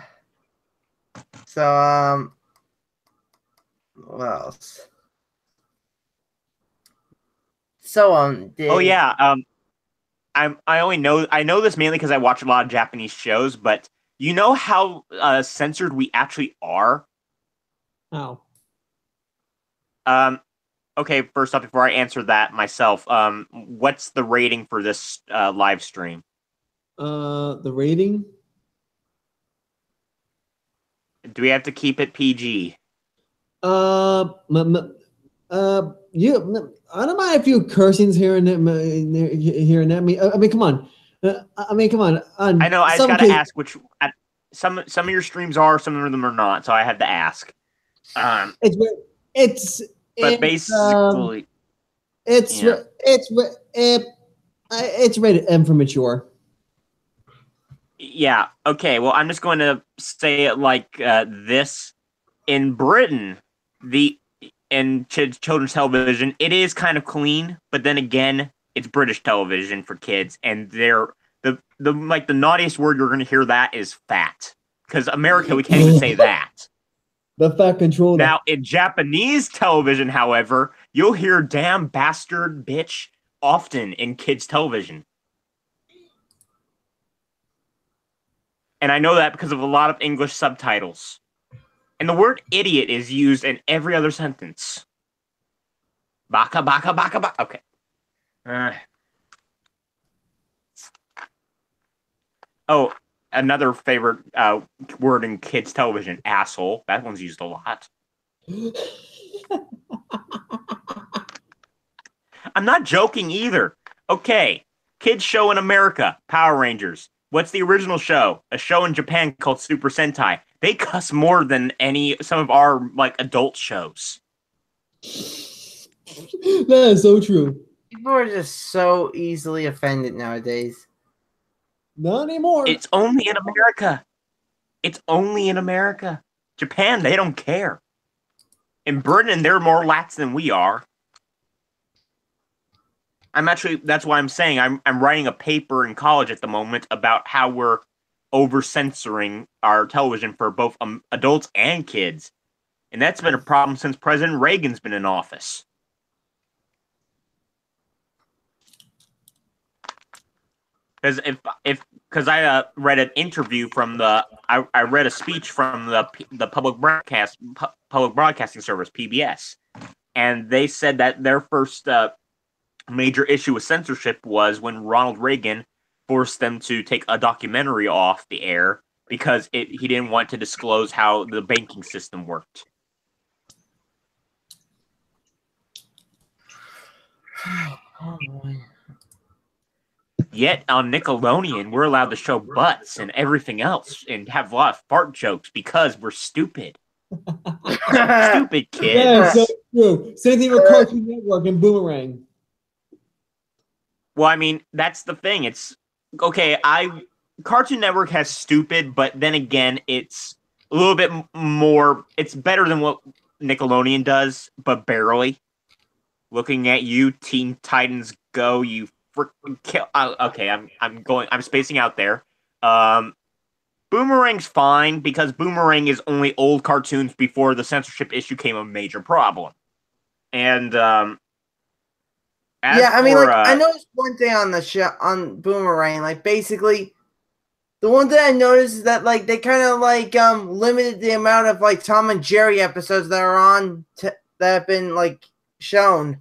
what else? Oh yeah, I know this mainly because I watch a lot of Japanese shows, but you know how censored we actually are? How? Okay, first off, before I answer that myself, what's the rating for this live stream? The rating? Do we have to keep it PG? You. I don't mind a few cursings here and there. Here and there. I mean, come on. Come on. I know. I just got to ask which. Some of your streams are, some of them are not. So I had to ask. It's basically, it's rated M for mature. Yeah. Okay. Well, I'm just going to say it like this: in Britain, in children's television, it is kind of clean, but then again, it's British television for kids, and they're the naughtiest word you're going to hear that is fat, because America we can't even say that. The fat controller. Now in Japanese television, however, you'll hear "damn bastard bitch" often in kids' television. And I know that because of a lot of English subtitles. And the word idiot is used in every other sentence. Baka, baka, baka, baka. Okay. Oh, another favorite word in kids' television, asshole. That one's used a lot. I'm not joking either. Okay. Kids show in America, Power Rangers. What's the original show? A show in Japan called Super Sentai. They cuss more than some of our adult shows. That is so true. People are just so easily offended nowadays. Not anymore. It's only in America. It's only in America. Japan, they don't care. In Britain, they're more lax than we are. That's why I'm saying I'm writing a paper in college at the moment about how we're over censoring our television for both adults and kids. And that's been a problem since President Reagan's been in office. Because I read an interview from I read a speech from the public broadcasting service, PBS, and they said that their first major issue with censorship was when Ronald Reagan forced them to take a documentary off the air because he didn't want to disclose how the banking system worked. Oh boy. Yet on Nickelodeon, we're allowed to show butts and everything else and have a lot of fart jokes because we're stupid. Stupid kids. Yeah, so true. Same thing with Cartoon Network and Boomerang. Well, I mean, that's the thing. It's okay. Cartoon Network has stupid, but then again, it's a little bit more. It's better than what Nickelodeon does, but barely. Looking at you, Teen Titans Go! You freaking kill. Okay, I'm spacing out there. Boomerang's fine because Boomerang is only old cartoons before the censorship issue became a major problem, and I noticed one thing on the show on Boomerang. Basically, the one thing I noticed is that they kind of limited the amount of Tom and Jerry episodes that are on that have been shown.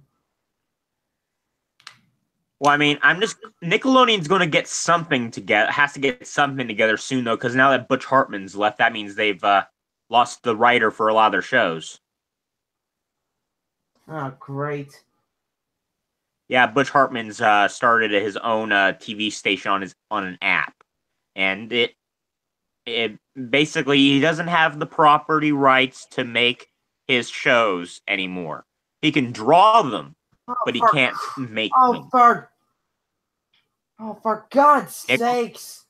Well, I mean, Nickelodeon's going to get something together. Has to get something together soon, though, because now that Butch Hartman's left, that means they've lost the writer for a lot of their shows. Oh, great. Yeah, Butch Hartman's started his own TV station on an app, and it basically he doesn't have the property rights to make his shows anymore. He can draw them, but he can't make them. For God's sakes!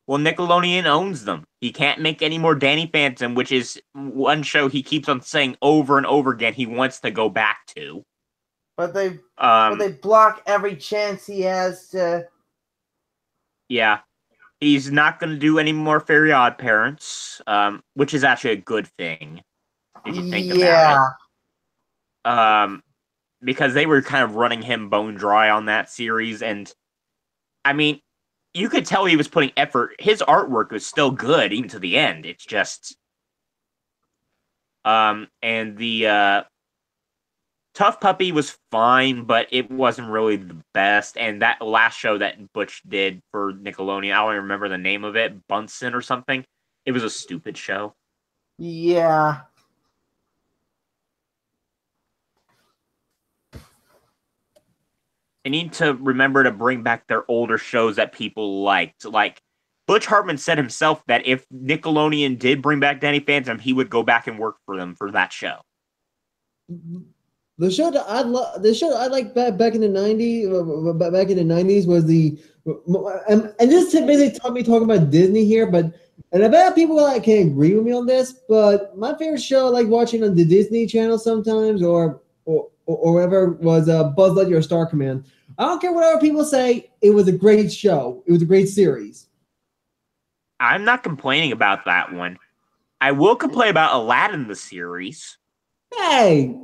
Well, Nickelodeon owns them. He can't make any more Danny Phantom, which is one show he keeps on saying over and over again he wants to go back to. But they block every chance he has to. Yeah. He's not going to do any more Fairy Odd Parents, which is actually a good thing, if you think about it. Because they were kind of running him bone dry on that series, and I mean, you could tell he was putting effort. His artwork was still good, even to the end. It's just... and the Tough Puppy was fine, but it wasn't really the best. And that last show that Butch did for Nickelodeon, I don't even remember the name of it, Bunsen or something. It was a stupid show. Yeah. They need to remember to bring back their older shows that people liked. Like, Butch Hartman said himself that if Nickelodeon did bring back Danny Phantom, he would go back and work for them for that show. The show that I liked back in the '90s was and this basically taught me talking about Disney here, but and I bet people can agree with me on this, but my favorite show I like watching on the Disney Channel sometimes or whatever was Buzz Lightyear Star Command. I don't care what other people say, it was a great show. It was a great series. I'm not complaining about that one. I will complain about Aladdin the series. Hey.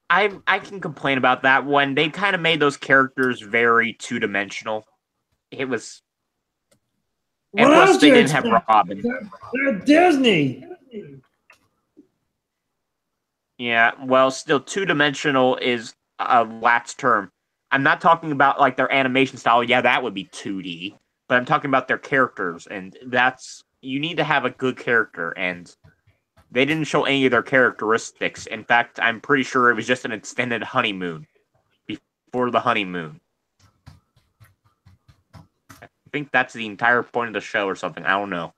I can complain about that one. They kind of made those characters very two-dimensional. It was... And plus, they didn't have Robin. They're Disney! Yeah, well, still, two-dimensional is a lax term. I'm not talking about, like, their animation style. Yeah, that would be 2D. But I'm talking about their characters, and that's... You need to have a good character, and... They didn't show any of their characteristics. In fact, I'm pretty sure it was just an extended honeymoon. Before the honeymoon. I think that's the entire point of the show or something. I don't know.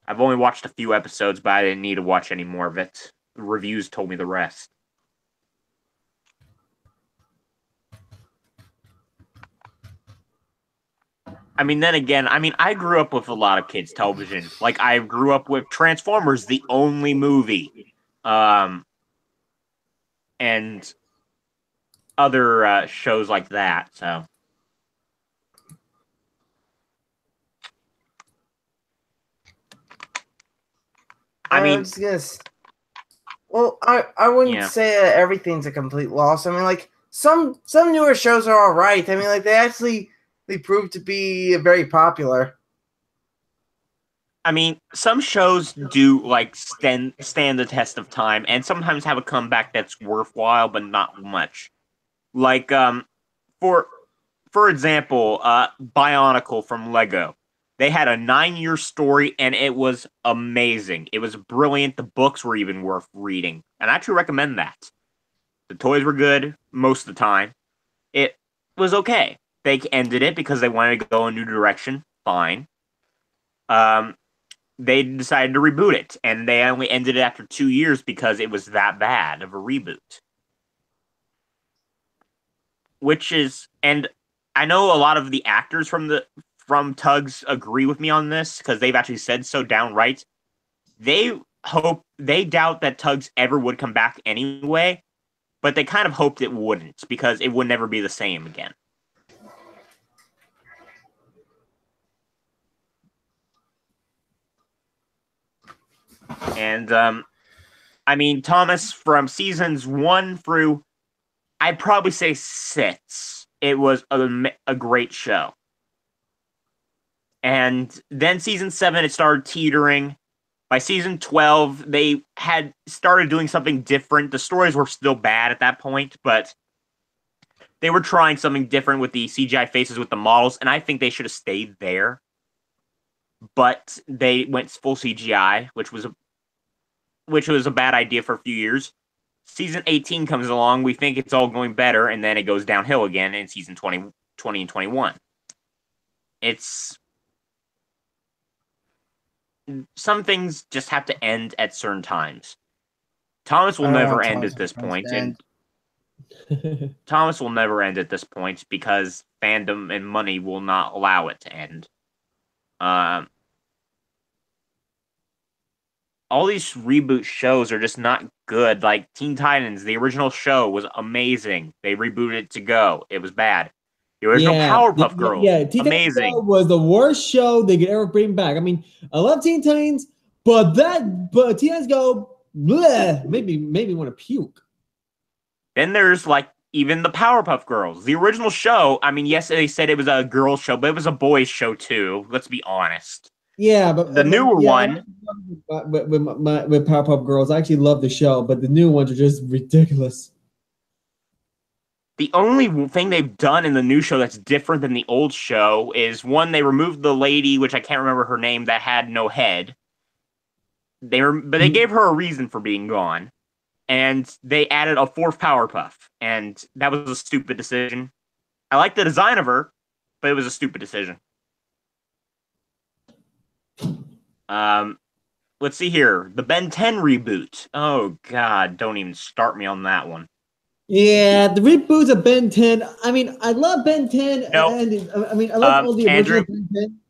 I've only watched a few episodes, but I didn't need to watch any more of it. The reviews told me the rest. I mean, then again, I grew up with a lot of kids' television. Like, I grew up with Transformers, the only movie. And other shows like that, so. I wouldn't say everything's a complete loss. I mean, like, some newer shows are all right. I mean, like, they proved to be very popular. I mean, some shows do like stand the test of time, and sometimes have a comeback that's worthwhile, but not much. Like, for example, Bionicle from Lego. They had a 9-year story, and it was amazing. It was brilliant. The books were even worth reading, and I actually recommend that. The toys were good most of the time. It was okay. They ended it because they wanted to go a new direction. Fine. They decided to reboot it, and they only ended it after 2 years because it was that bad of a reboot. Which is, and I know a lot of the actors from Tugs agree with me on this because they've actually said so downright. They doubt that Tugs ever would come back anyway, but they kind of hoped it wouldn't because it would never be the same again. And, Thomas, from seasons 1 through, I'd probably say 6, it was a great show. And then season 7, it started teetering, By season 12, they had started doing something different. The stories were still bad at that point, but they were trying something different with the CGI faces with the models, and I think they should have stayed there. But they went full CGI, which was a bad idea for a few years. Season 18 comes along, we think it's all going better, and then it goes downhill again in season 20 and 21. It's some things just have to end at certain times. Thomas will never end at this point, and Thomas will never end at this point because fandom and money will not allow it to end. All these reboot shows are just not good. Like Teen Titans, the original show was amazing. They rebooted it to go. It was bad. The original Powerpuff Girls, Teen Titans amazing. was the worst show they could ever bring back. I mean, I love Teen Titans, but Teen Titans Go, bleh, maybe want to puke. Then there's like even the Powerpuff Girls. The original show, I mean, yes, they said it was a girls show, but it was a boys show too. Let's be honest. Yeah, but the newer one with Powerpuff Girls, I actually love the show, but the new ones are just ridiculous. The only thing they've done in the new show that's different than the old show is one, they removed the lady, which I can't remember her name, that had no head. But they gave her a reason for being gone, and they added a fourth Powerpuff, and that was a stupid decision. I like the design of her, but it was a stupid decision. Let's see here. The Ben 10 reboot. Oh God, don't even start me on that one. Yeah, the reboots of Ben 10. I mean, I love Ben 10. No. And I mean, I love all the original Ben 10.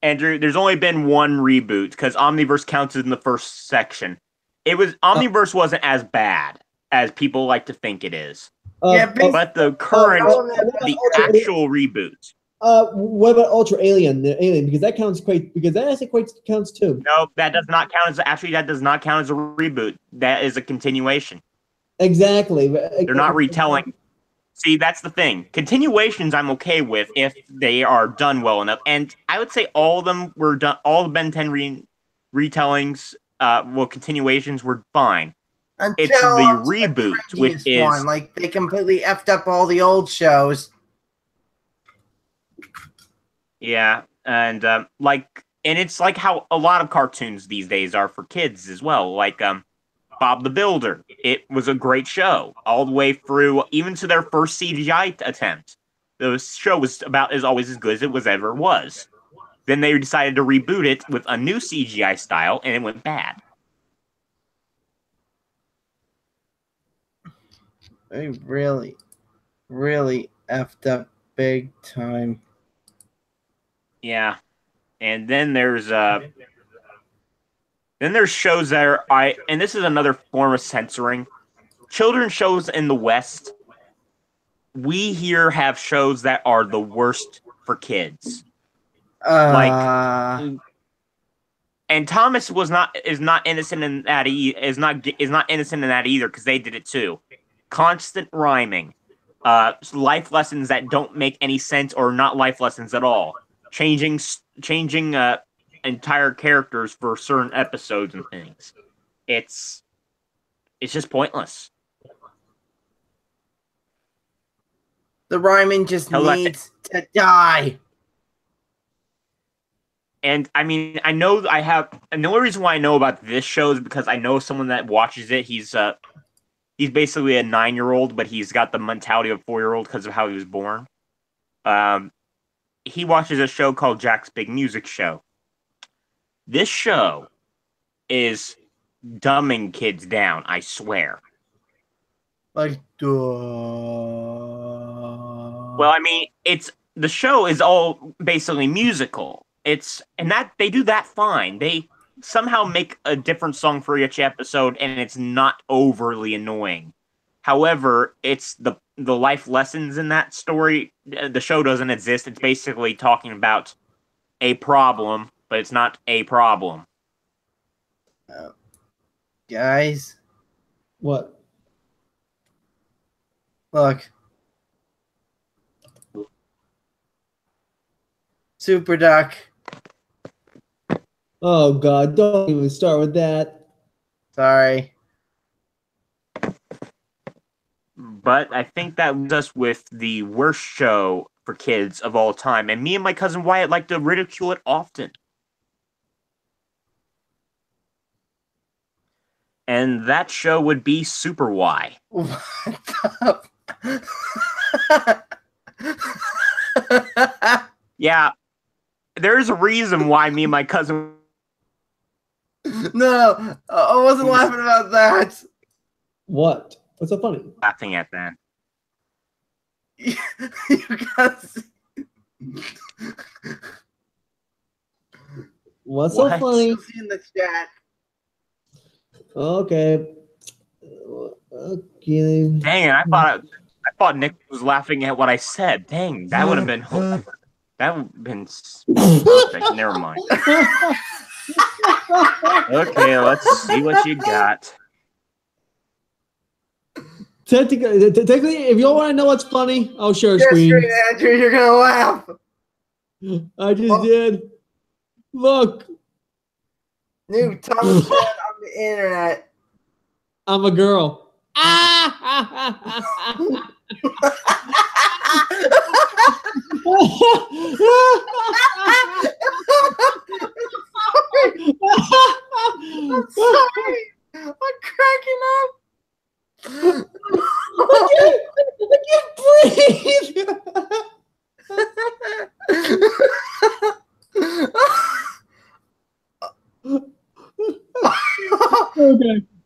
Andrew, there's only been one reboot because Omniverse counts in the first section. Omniverse wasn't as bad as people like to think it is. But the current, the actual reboot. What about Ultra Alien? The Alien, because that counts because that actually counts too. No, that does not count that does not count as a reboot. That is a continuation. Exactly. They're not retelling. See, that's the thing. Continuations I'm okay with if they are done well enough. And I would say all of them were done. All the Ben 10 retellings, continuations were fine. Until it's the reboot, which is one. Like they completely effed up all the old shows. Yeah, and and it's like how a lot of cartoons these days are for kids as well. Like Bob the Builder, it was a great show all the way through, even to their first CGI attempt. The show was about always as good as it ever was. Then they decided to reboot it with a new CGI style, and it went bad. They really, really effed up big time. Yeah, and then there's shows that are and this is another form of censoring. Children's shows in the West, we here have shows that are the worst for kids. And Thomas is not innocent in that is not innocent in that either because they did it too. Constant rhyming, life lessons that don't make any sense or not life lessons at all. Changing entire characters for certain episodes and things. It's just pointless. The rhyming just needs to die. And I mean, I know I have, and the only reason why I know about this show is because I know someone that watches it. He's basically a 9-year-old, but he's got the mentality of a 4-year-old because of how he was born. He watches a show called Jack's Big Music Show. This show is dumbing kids down, I swear. Like, well, I mean, the show is all basically musical. They do that fine. They somehow make a different song for each episode, and it's not overly annoying. However, it's the life lessons in that story. The show doesn't exist. It's basically talking about a problem, but it's not a problem. Guys. What? Look. Super Duck. Oh God, don't even start with that. Sorry. But I think that leaves us with the worst show for kids of all time, and me and my cousin Wyatt like to ridicule it often. And that show would be Super Y. What the? Yeah, there's a reason why me and my cousin No, I wasn't laughing about that. What? What's so funny? were laughing at that. You guys. What's so What? funny? See in the chat. Okay. Okay. Dang it! I thought Nick was laughing at what I said. Dang, that would have been perfect. Never mind. Okay, let's see what you got. Technically, if you all want to know what's funny, I'll share a Yes, screen. screen, Andrew, you're gonna laugh. I just Oh. did. Look, New Thomas chat on the internet. I'm a girl. I'm sorry. I'm cracking up. I can't breathe.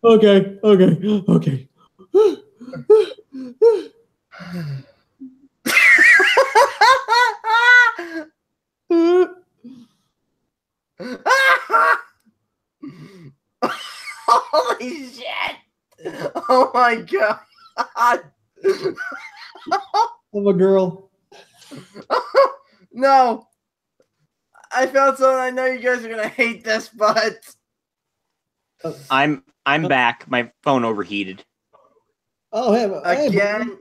Okay. Holy shit! Oh my god! I'm a girl. No! I found something. I know you guys are gonna hate this, but I'm back. My phone overheated. Oh, hey, again,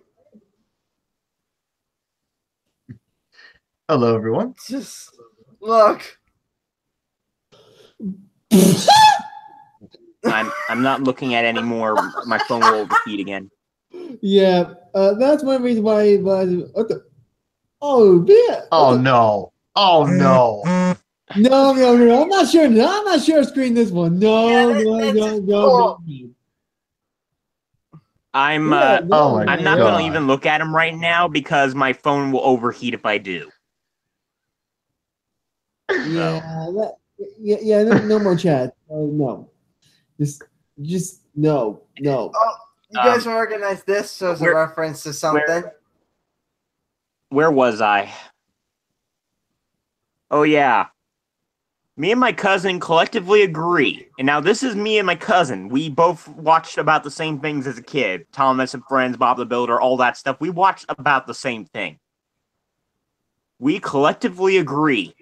Hello, everyone. just look. I'm not looking at it anymore. My phone will overheat again. Yeah, that's one reason why. Okay. Oh, yeah. Oh no! Oh no! No. I'm not sure. No, I'm not sure. Screen this one. No. I'm Oh my I'm not God. gonna even look at him right now because my phone will overheat if I do. Yeah. No more chat. Oh no. Just no. Oh, you guys will recognize this as a where- reference to something. Where was I? Oh yeah. Me and my cousin collectively agree. And now this is me and my cousin. We both watched about the same things as a kid. Thomas and Friends, Bob the Builder, all that stuff. We watched about the same thing. We collectively agree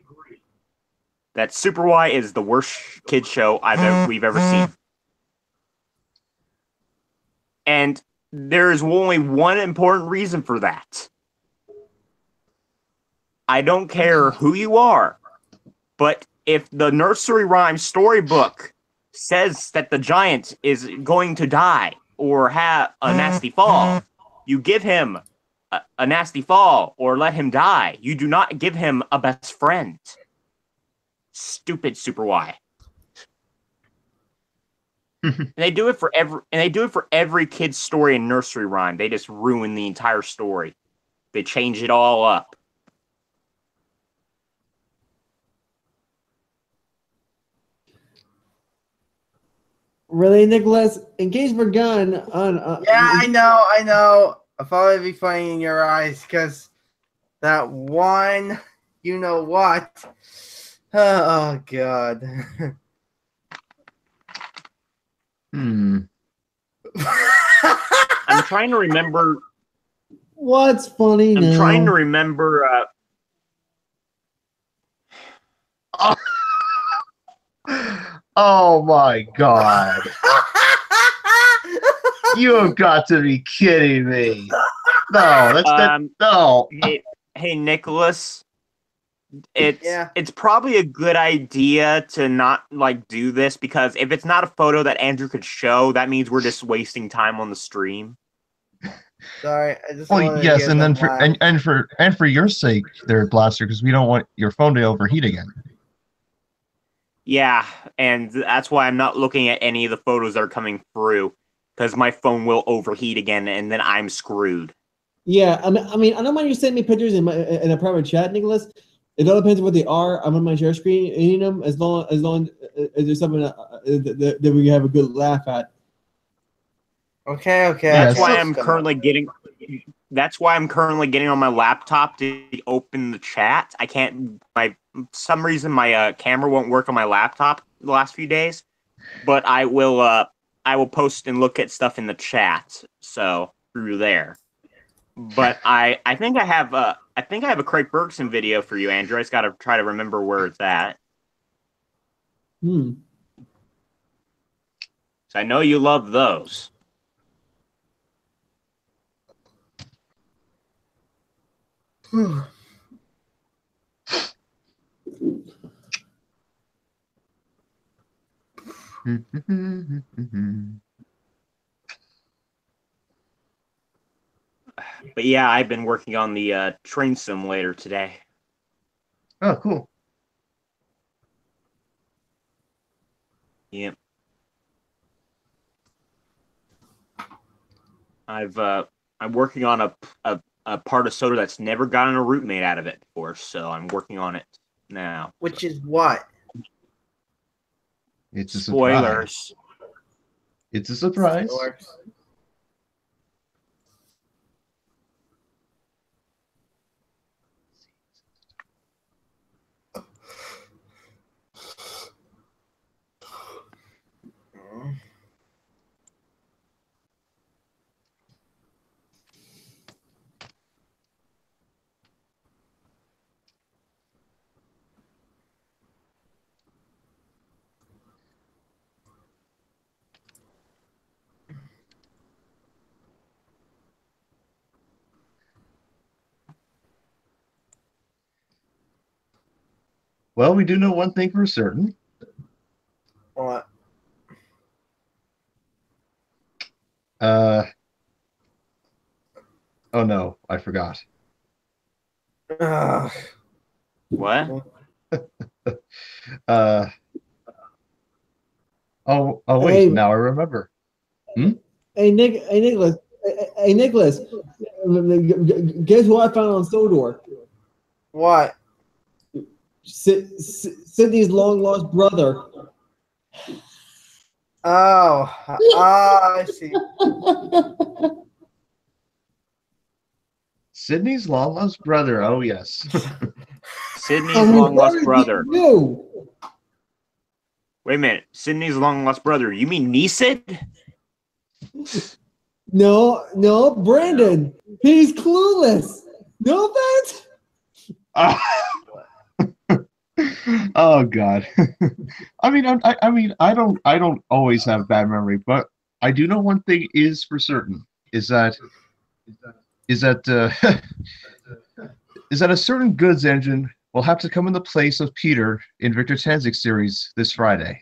that Super Y is the worst kid show we've ever seen. And there is only one important reason for that. I don't care who you are, but if the nursery rhyme storybook says that the giant is going to die or have a nasty fall, you give him a nasty fall or let him die. You do not give him a best friend. Stupid Super Y. And they do it for every kid's story in nursery rhyme. They just ruin the entire story. They change it all up. Really, Nicholas? In case we're gone on. Yeah, I know. I thought it'd be funny in your eyes because that one, you know what? Oh god. Hmm. I'm trying to remember. What's funny now? I'm trying to remember. Oh my God! You have got to be kidding me! No, that's Um, no. Hey, Nicholas. It's probably a good idea to not like do this, because if it's not a photo that Andrew could show, that means we're just wasting time on the stream. Sorry, I just Well, wanted yes, to and then laugh. for your sake, there, Blaster, because we don't want your phone to overheat again. Yeah, and that's why I'm not looking at any of the photos that are coming through, because my phone will overheat again, and then I'm screwed. Yeah, I mean, I don't mind you sending me pictures in a private chat, Nicholas. It all depends on what they are. I'm on my share screen, you know, as long as there's something that we have a good laugh at. Okay. That's Yeah, why I'm currently getting. That's why I'm currently getting on my laptop to open the chat. I can't. Some reason my camera won't work on my laptop the last few days, but I will. I will post and look at stuff in the chat, so through there. But I think I have a Craig Bergson video for you, Andrew. I just got to try to remember where it's at. Hmm. So I know you love those. But yeah, I've been working on the train simulator today. Oh, cool. Yep. I'm working on a part of soda that's never gotten a root made out of it before, so I'm working on it now. Which is what? It's a Spoilers. surprise. It's a surprise. Well, we do know one thing for certain. What? Oh no, I forgot. What? Oh wait, Hey. now I remember. Hey Nicholas. Hey Nicholas. Guess who I found on Sodor? What? Sydney's long lost brother. Oh, I see. Sydney's long lost brother. Oh yes. Sydney's long lost brother. No. Wait a minute. Sydney's long lost brother. You mean Neesid? No, Brandon. He's clueless. No offense. Oh God. I mean, I don't always have bad memory, but I do know one thing is for certain is that is that a certain goods engine will have to come in the place of Peter in Victor Tanzik's series this Friday.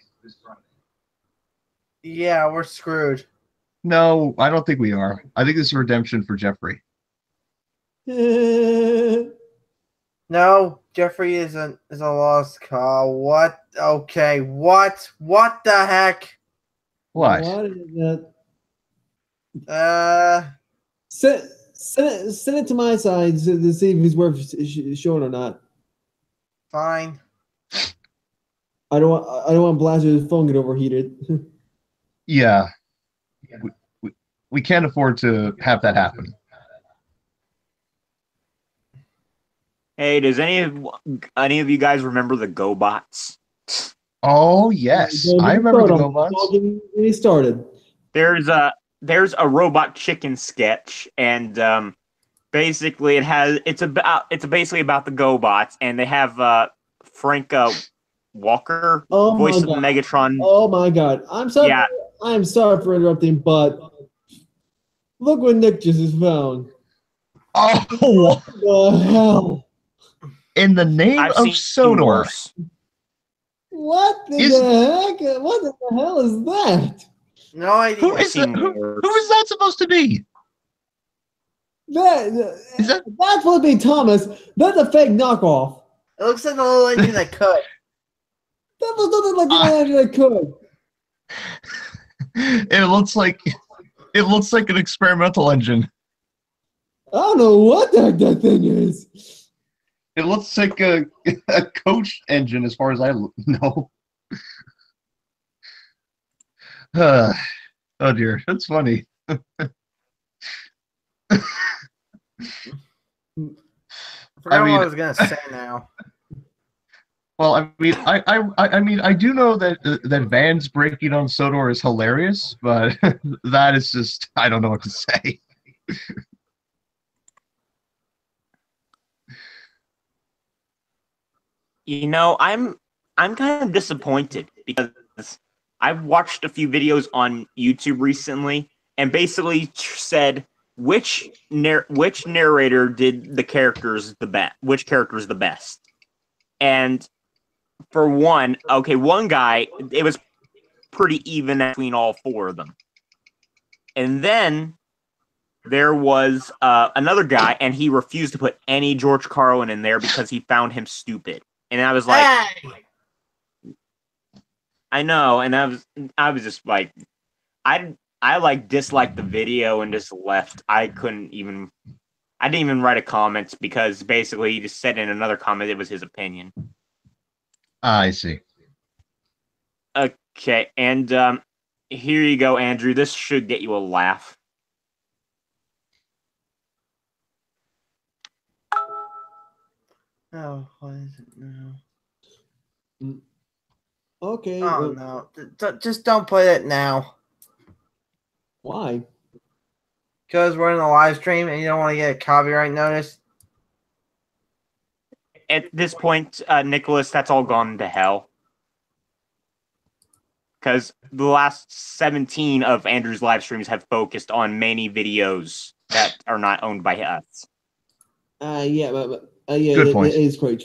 Yeah, we're screwed. No, I don't think we are. I think this is redemption for Jeffrey. No, Jeffrey is a lost cause. What? Okay, what? What the heck? What? What is that? Send it to my side to see if he's worth showing or not. Fine. I don't want Blaster's phone get overheated. Yeah. We can't afford to have that happen. Hey, does any of you guys remember the GoBots? Oh yes, I remember the GoBots. Don't get me started. There's a robot chicken sketch, and basically it's basically about the GoBots, and they have Frank Walker, voice of Megatron. Oh my God! I'm sorry. Yeah. I'm sorry for interrupting, but look what Nick just has found. Oh, What the hell? in the name I've of seen Sodor. worse. What the Is- heck? What the hell is that? No idea. Who is that? seen Who worse. is that supposed to be? Is that That's supposed to be Thomas. That's a fake knockoff. It looks like a little engine that could. That was nothing like an engine that could. it looks like an experimental engine. I don't know what the heck that thing is. It looks like a coach engine, as far as I know. Oh dear, that's funny. I forgot I mean- what I was gonna say now. Well, I mean, I do know that that Van's breaking on Sodor is hilarious, but that is just, I don't know what to say. You know, I'm kind of disappointed because I've watched a few videos on YouTube recently and basically said which narrator did the characters the best, which character is the best. And for one guy, it was pretty even between all four of them. And then there was another guy, and he refused to put any George Carlin in there because he found him stupid. And I was like, Hey! I know, and I was just like, I like disliked the video and just left. I didn't even write a comment because basically he just said in another comment it was his opinion. I see. Okay, and here you go, Andrew. This should get you a laugh. Oh, what is it now? Okay. Oh no! Just don't play it now. Why? Because we're in a live stream and you don't want to get a copyright notice. At this point, Nicholas, that's all gone to hell. Because the last 17 of Andrew's live streams have focused on many videos that are not owned by us. Yeah, but yeah, Good point. It is quite.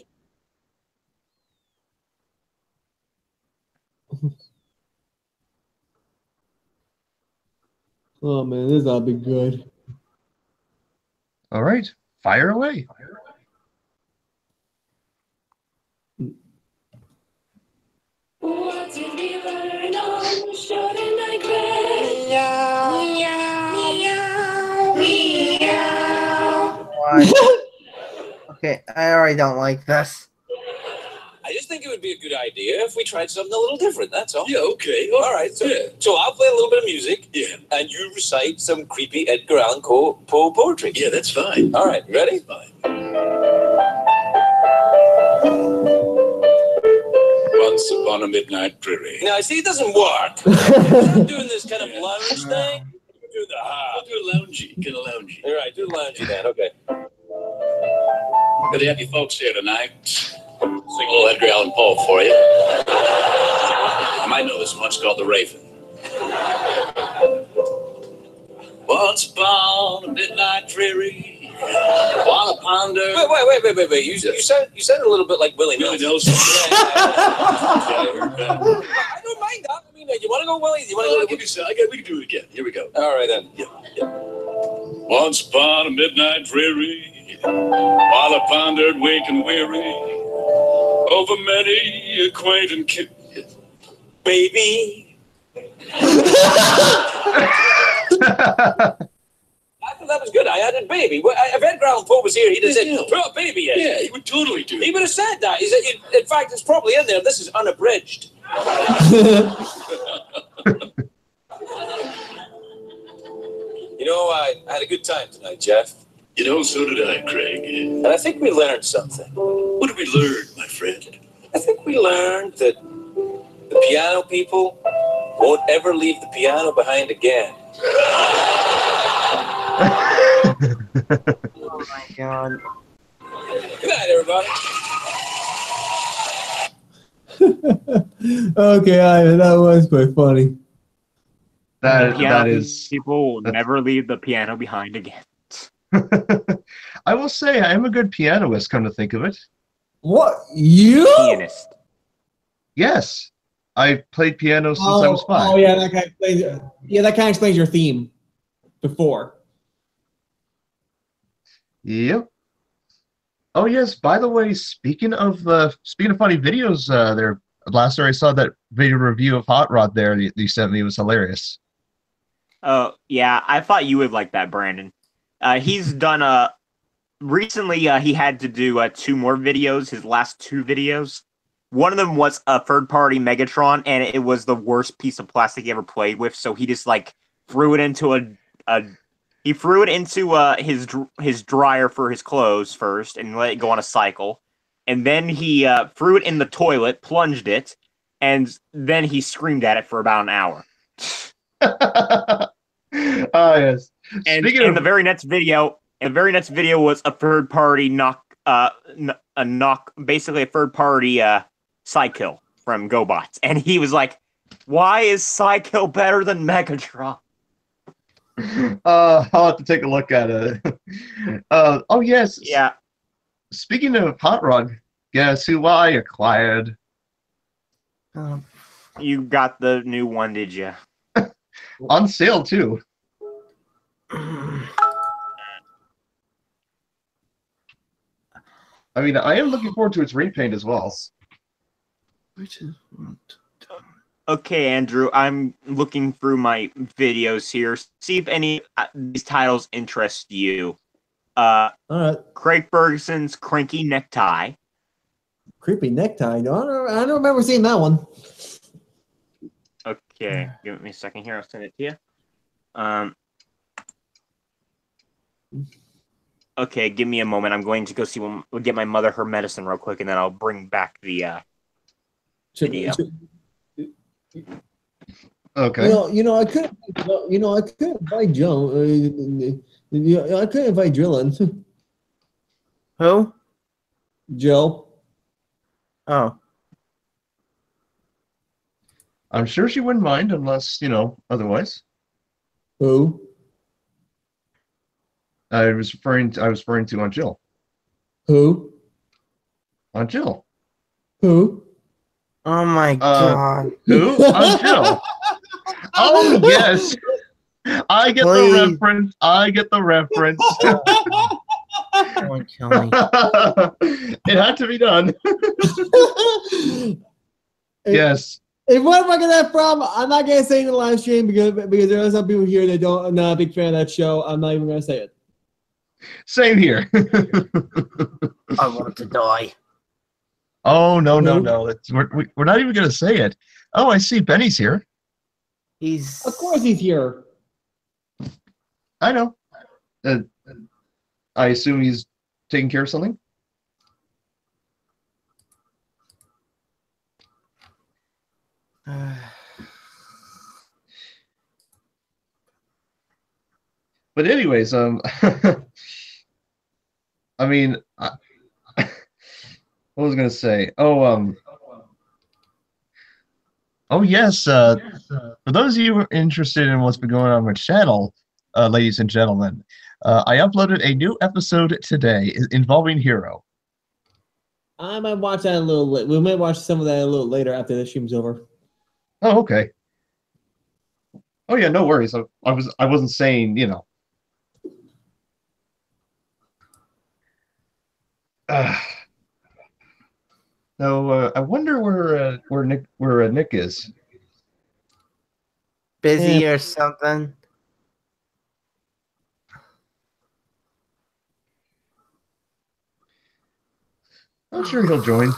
Oh man, this ought to be good. All right, fire away. What did we learn on Shouldn't I Craig? Meow. Meow. Meow. Why? Okay, I already don't like this. I just think it would be a good idea if we tried something a little different. That's all. Yeah, okay. All right. So I'll play a little bit of music. Yeah. And you recite some creepy Edgar Allan Poe poetry. Yeah, that's fine. All right. Ready? Fine. Once upon a midnight prairie. Now, see, it doesn't work. I'm doing this kind of lounge thing. Do the We'll do a loungy. Get a loungy. All right. Do the loungy then. Okay. Good to have you folks here tonight. Sing a little Edgar Allan Poe for you. You might know this one. It's called The Raven. Once upon a midnight prairie, on a ponder. Wait. You said a little bit like Willie Nelson. I don't mind that. I mean, you want to go, Willie? You want to go? We can do it again. Here we go. All right, then. Yeah. Once upon a midnight prairie, while I pondered, wake and weary, over many acquainted baby. I thought that was good. I added baby. If Edgar Allan Poe was here, he'd have said, "Put a baby in." Yeah, he would totally do. He would have said that. He said, in fact, it's probably in there. This is unabridged. You know, I had a good time tonight, Jeff. You know, so did I, Craig. And I think we learned something. What did we learn, my friend? I think we learned that the piano people won't ever leave the piano behind again. Oh my god. Good night, everybody. Okay, that was quite funny. That is. People will never leave the piano behind again. I will say I am a good pianist. Come to think of it. What? You? Pianist. Yes, I played piano since I was 5. Oh yeah, that kind of explains. Yeah, that kind of explains your theme. Before. Yep. Oh yes. By the way, speaking of funny videos, there last year I saw that video review of Hot Rod. There, you sent me. It was hilarious. Oh yeah, I thought you would like that, Brandon. He's done recently. He had to do 2 more videos. His last 2 videos. One of them was a third-party Megatron, and it was the worst piece of plastic he ever played with. So he just like threw it into his dryer for his clothes first, and let it go on a cycle, and then he threw it in the toilet, plunged it, and then he screamed at it for about an hour. Oh yes. And the very next video was a third-party basically a third-party Psykill from GoBots, and he was like, "Why is Psykill better than Megatron?" I'll have to take a look at it. Oh yes. Yeah. Speaking of Hot Rod, guess who I acquired? You got the new one, did you? On sale too. I mean, I am looking forward to its repaint as well. Okay, Andrew, I'm looking through my videos here. See if any of these titles interest you. All right. Craig Ferguson's Cranky Necktie. Creepy necktie. No, I don't remember seeing that one. Okay, give me a second here. I'll send it to you. Okay, give me a moment. I'm going to go get my mother her medicine real quick, and then I'll bring back the video. Okay. I couldn't. I couldn't invite Joe. I couldn't invite Drillin. Who? Joe. Oh. I'm sure she wouldn't mind unless, otherwise. Who? I was referring to Aunt Jill. Who? Aunt Jill. Who? Oh my god. Who? Aunt Jill. Oh yes. I get the reference. I get the reference. Don't kill me. It had to be done. Yes. If where am I get that from? I'm not gonna say it in the live stream because there are some people here that are not a big fan of that show. I'm not even gonna say it. Same here. I want to die. Oh no. We're not even gonna say it. Oh, I see Benny's here. Of course he's here. I know. I assume he's taking care of something. But anyways, I mean, what was I gonna say? Oh yes. For those of you who are interested in what's been going on with channel, ladies and gentlemen, I uploaded a new episode today involving Hero. I might watch that a little late. We might watch some of that a little later after the stream's over. Oh, okay. Oh yeah, no worries. I wasn't saying, So I wonder where Nick is. Busy or something. I'm sure he'll join.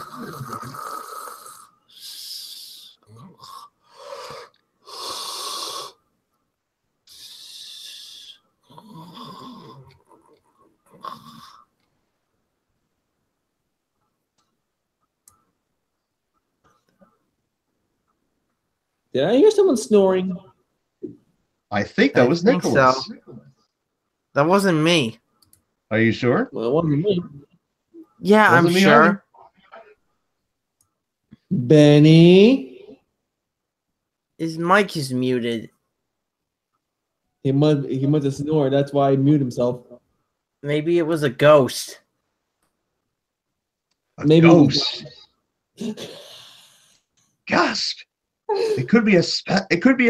Did I hear someone snoring? I think that was Nicholas. So. That wasn't me. Are you sure? Well, it wasn't me. Yeah, Wasn't I'm me sure. either. Benny? His mic is muted. He must have snored. That's why he muted himself. Maybe it was a ghost. A Maybe ghost. Gasp! It could be a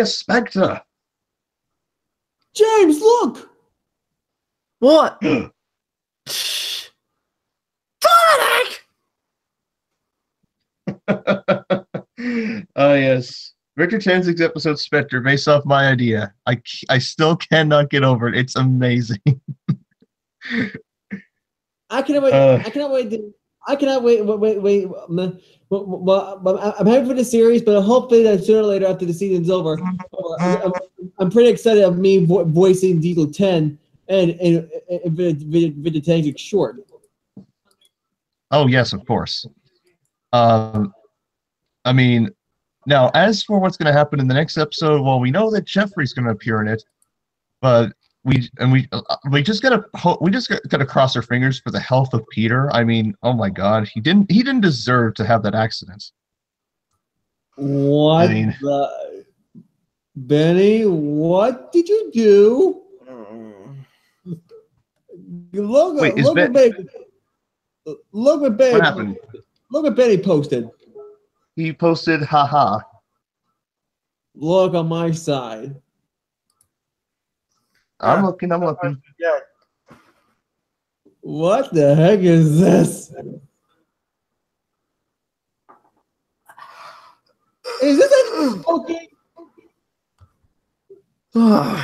specter. James, look! What? Oh yes, Richard Tanzig's episode Spectre, based off my idea. I still cannot get over it. It's amazing. I cannot wait. Uh. I cannot wait. I cannot wait. Wait. Well, I'm happy for the series, but hopefully that sooner or later, after the season's over, I'm pretty excited of me voicing Diesel 10 and Video Tangic short. Oh yes, of course. I mean, now as for what's going to happen in the next episode, well, we know that Jeffrey's going to appear in it, but we just gotta cross our fingers for the health of Peter. I mean, oh my God, he didn't deserve to have that accident. What I mean, Benny? What did you do? Look what Benny. What happened? Look what Benny posted. He posted, haha. Look on my side. I'm looking. What the heck is this? Is this a okay? What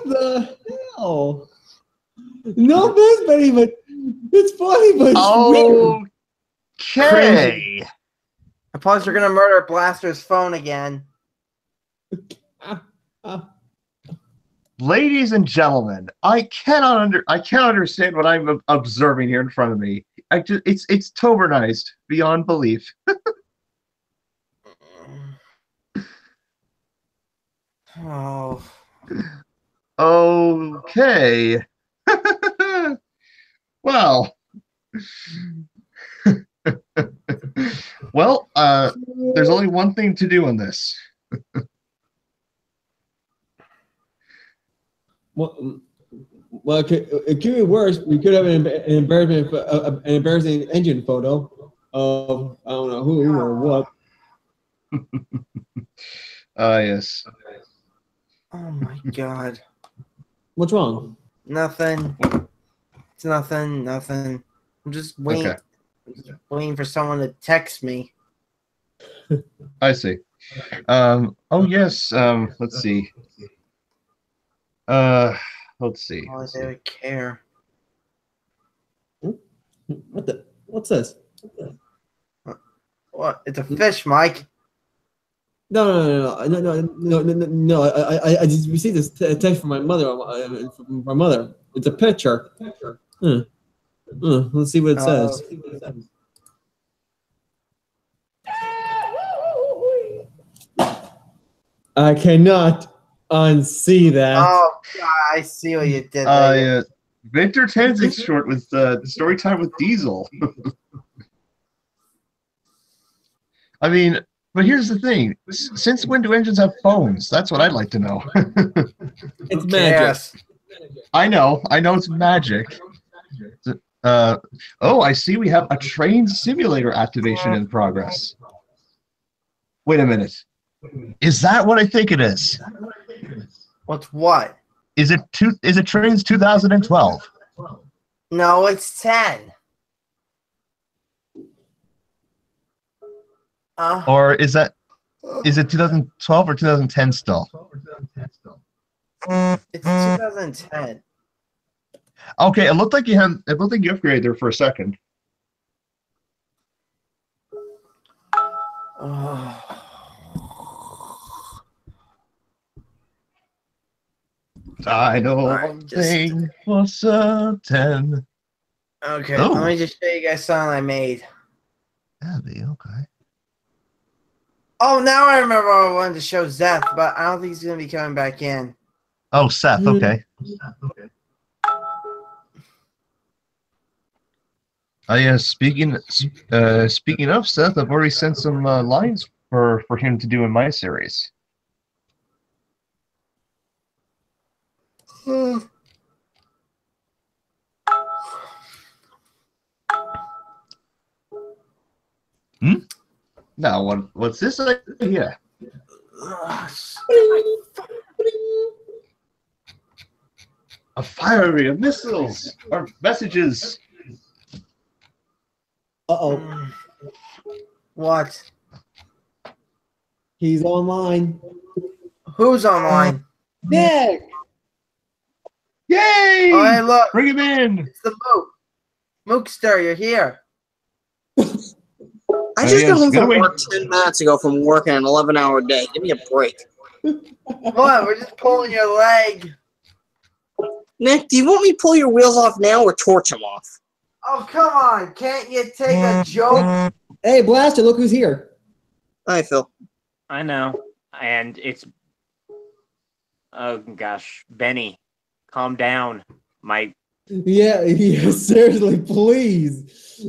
the hell? No offense, Benny, but it's funny, but it's weird. Okay. Plus, you're gonna murder Blaster's phone again. Ladies and gentlemen, I cannot understand what I'm observing here in front of me. It's Tobernized beyond belief. Oh. Okay. Well. Well, there's only one thing to do in this. Well, it could be worse. We could have an embarrassing engine photo of I don't know who or what. Yes. Oh my God. What's wrong? Nothing. It's nothing. I'm just waiting. Okay. I'm just waiting for someone to text me. I see. Oh yes. Let's see. Let's see. Oh, they would care. What's this? What? It's a fish, Mike. No. I just received this text from my mother. From my mother. It's a picture. Let's see what it says. I cannot unsee that. Oh, God, I see what you did there. Yeah. Victor Tanzig's short with story time with Diesel. I mean, but here's the thing. Since when do engines have phones? That's what I'd like to know. It's magic. I know it's magic. Oh, I see we have a train simulator activation in progress. Wait a minute. Is that what I think it is? What's what? Is it Trains 2012? No, it's 10. Or is it 2012 or 2010 still? It's 2010. Okay, it looked like you upgraded there for a second. I know one thing for certain. Okay, let me just show you guys something I made. Abby, okay. Oh, now I remember I wanted to show Zeth, but I don't think he's going to be coming back in. Oh, Seth, okay. Yeah, speaking of Seth, I've already sent some lines for him to do in my series. Now, what's this here? A fiery of missiles or messages. Uh-oh. What? He's online. Who's online? Nick! Yay! Oh, hey, look. Bring him in. It's the Mook. Mookster, you're here. I just got yes, home get from away. work 10 minutes ago from working an 11-hour day. Give me a break. What? We're just pulling your leg. Nick, do you want me to pull your wheels off now or torch them off? Oh, come on. Can't you take a joke? Hey, Blaster, look who's here. Hi, Phil. I know. And it's... Oh, gosh. Benny, calm down. My Yeah, seriously, please.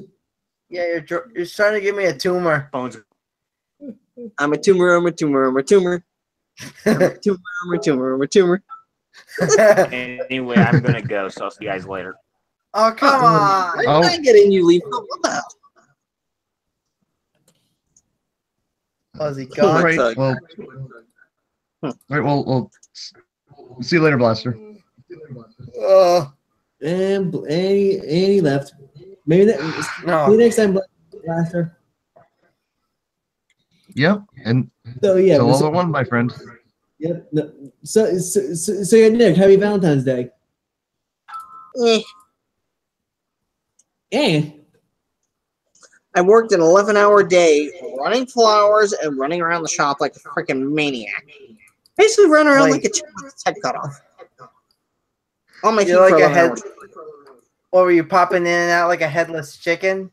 Yeah, you're trying to give me a tumor. phone's... I'm a tumor, I'm a tumor, I'm a tumor. I'm a tumor, I'm a tumor, I'm a tumor. Anyway, I'm going to go, so I'll see you guys later. Oh, come on. Why did I get in you, leave? What the hell? Oh, is he gone? Right. Well, we'll see you later, Blaster. And he left. Maybe see you next time, Blaster. Yep. And So yeah, so level 1, my friend. Yep. No, so yeah, Nick, happy Valentine's Day. Eh. I worked an 11-hour day running flowers and running around the shop like a freaking maniac. Basically running around like a chicken with its head cut off. On my feet You're for like a 11 head. hours. Or were you popping in and out like a headless chicken?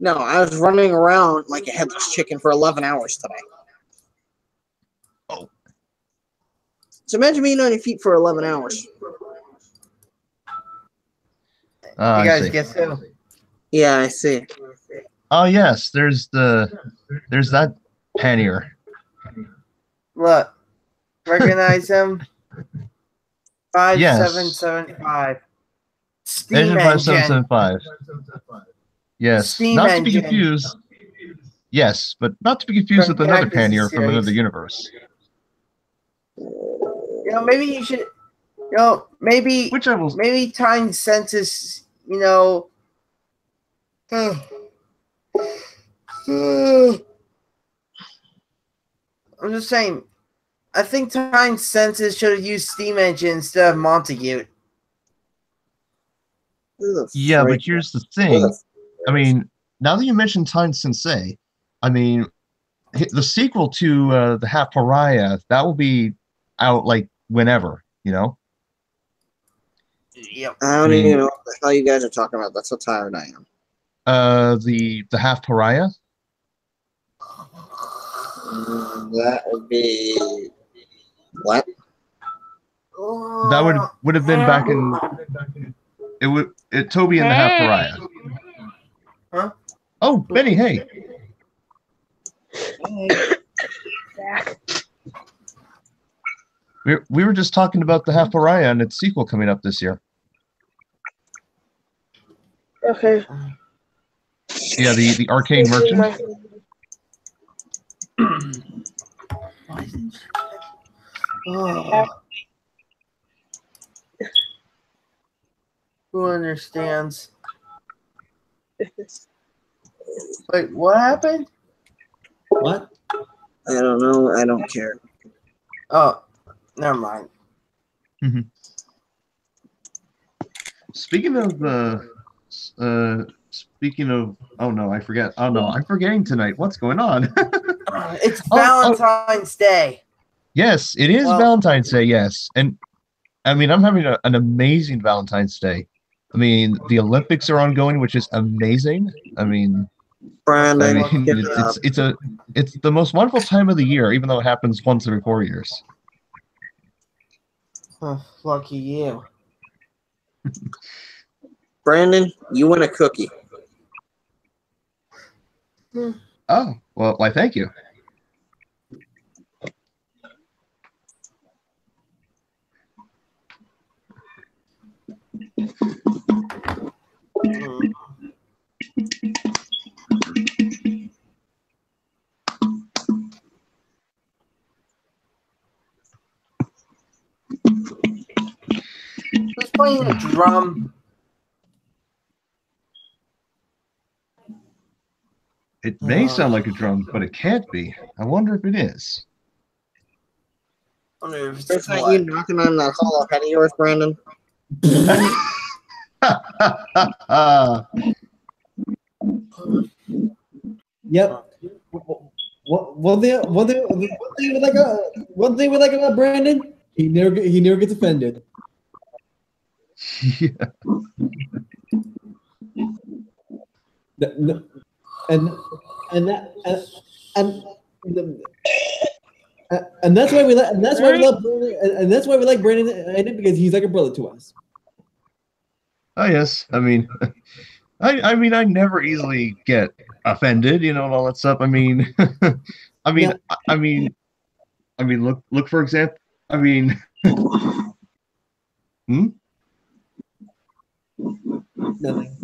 No, I was running around like a headless chicken for 11 hours today. Oh. So imagine being on your feet for 11 hours. You guys get so. Yeah, I see. Oh yes, there's that pannier. Look, recognize him? 5775. Steam Engine engine. 5775. Yes, Steam not to engine. be confused. Yes, but not to be confused From with another Cactus pannier from series. another universe. You know, maybe you should. You know, maybe. Which I will. Maybe time census. You know. I'm just saying. I think time census should have used steam engine instead of Montague. Yeah, but here's the thing. I mean, now that you mentioned Time Sensei, I mean, the sequel to the Half Pariah, that will be out like whenever, you know? Yep. I don't even know what the hell you guys are talking about. That's how tired I am. The Half Pariah? That would be what? That would have been back in Toby and the Half Pariah. Huh? Oh, Benny, hey. We were just talking about the Half Pariah and its sequel coming up this year. Okay. Yeah, the Arcane Merchant. Oh. Who understands? Wait, what happened? What? I don't know. I don't care. Oh, never mind. Speaking of oh no, I forget. Oh no, I'm forgetting tonight. What's going on? It's Valentine's Day. Yes, it is Valentine's Day. Yes, and I mean I'm having an amazing Valentine's Day. I mean the Olympics are ongoing, which is amazing. I mean, Brandon, it's the most wonderful time of the year, even though it happens once every 4 years. Oh, lucky you. Brandon, you win a cookie. Oh well, why? Thank you. sound like a drum? It may sound like a drum, but it can't be. I wonder if it is. I wonder if it's It's not you knocking on that hollow head of yours, Brandon. Yep. One thing we like about Brandon, he never gets offended. Yeah. And that's why we like and that's why we love Brandon, and that's why we like Brandon, because he's like a brother to us. Oh yes. I mean, I mean, I never easily get offended, and all that stuff. I mean, I mean, Yeah. I mean, look for example. I mean, Nothing.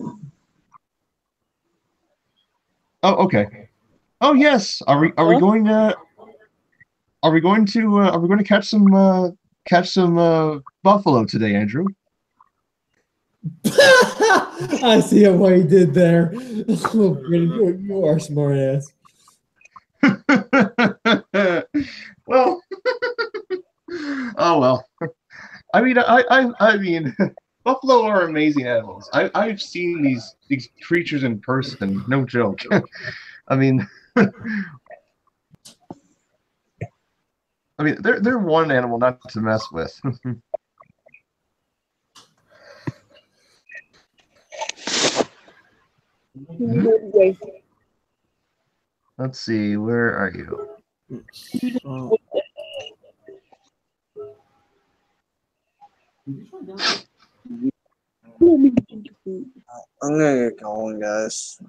Oh, okay. Oh yes. Are we going to catch some buffalo today, Andrew? I see what he did there. Oh, Brandon, you are a smart ass. Well, oh well. I mean, buffalo are amazing animals. I've seen these creatures in person. No joke. I mean, they're one animal not to mess with. Let's see, where are you? I'm gonna get going, guys.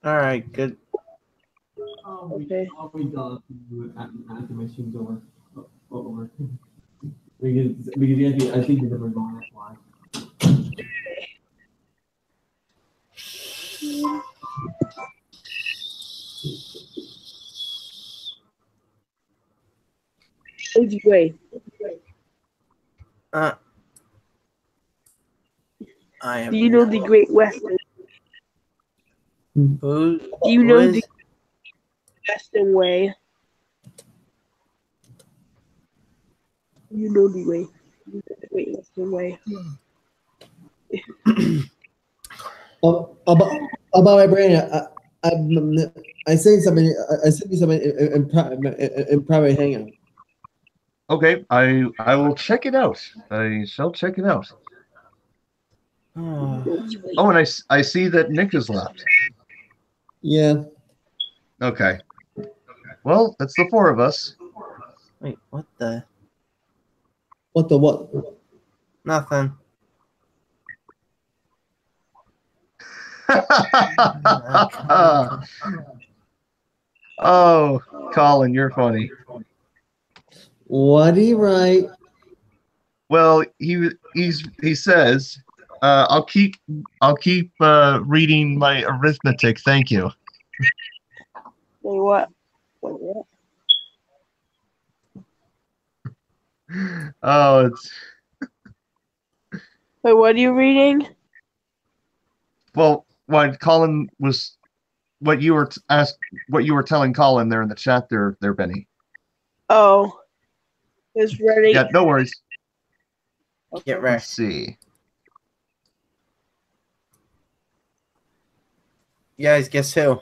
All right, good. Okay. I'll be done after my stream's over. Over. Because I think you're never going to fly. Easy way. I am. Do you know the Great Western? Who? Do you who know is- the Western way? You know the way. The Great Western way. About my brain, I sent something. I sent you something in private hangout. Okay, I will check it out. I shall check it out. Oh, and I see that Nick has left. Yeah. Okay. Well, that's the four of us. Wait, what the? What the what? Nothing. Oh, Colin, you're funny. What do you write? Well, he says, I'll keep reading my arithmetic. Thank you. Wait, what? Wait, what? Oh, it's Wait, what are you reading? well. What Colin was, what you were what you were telling Colin there in the chat there, Benny. Oh, it's ready. Yeah, no worries. Get ready. Let's see. You guys, guess who?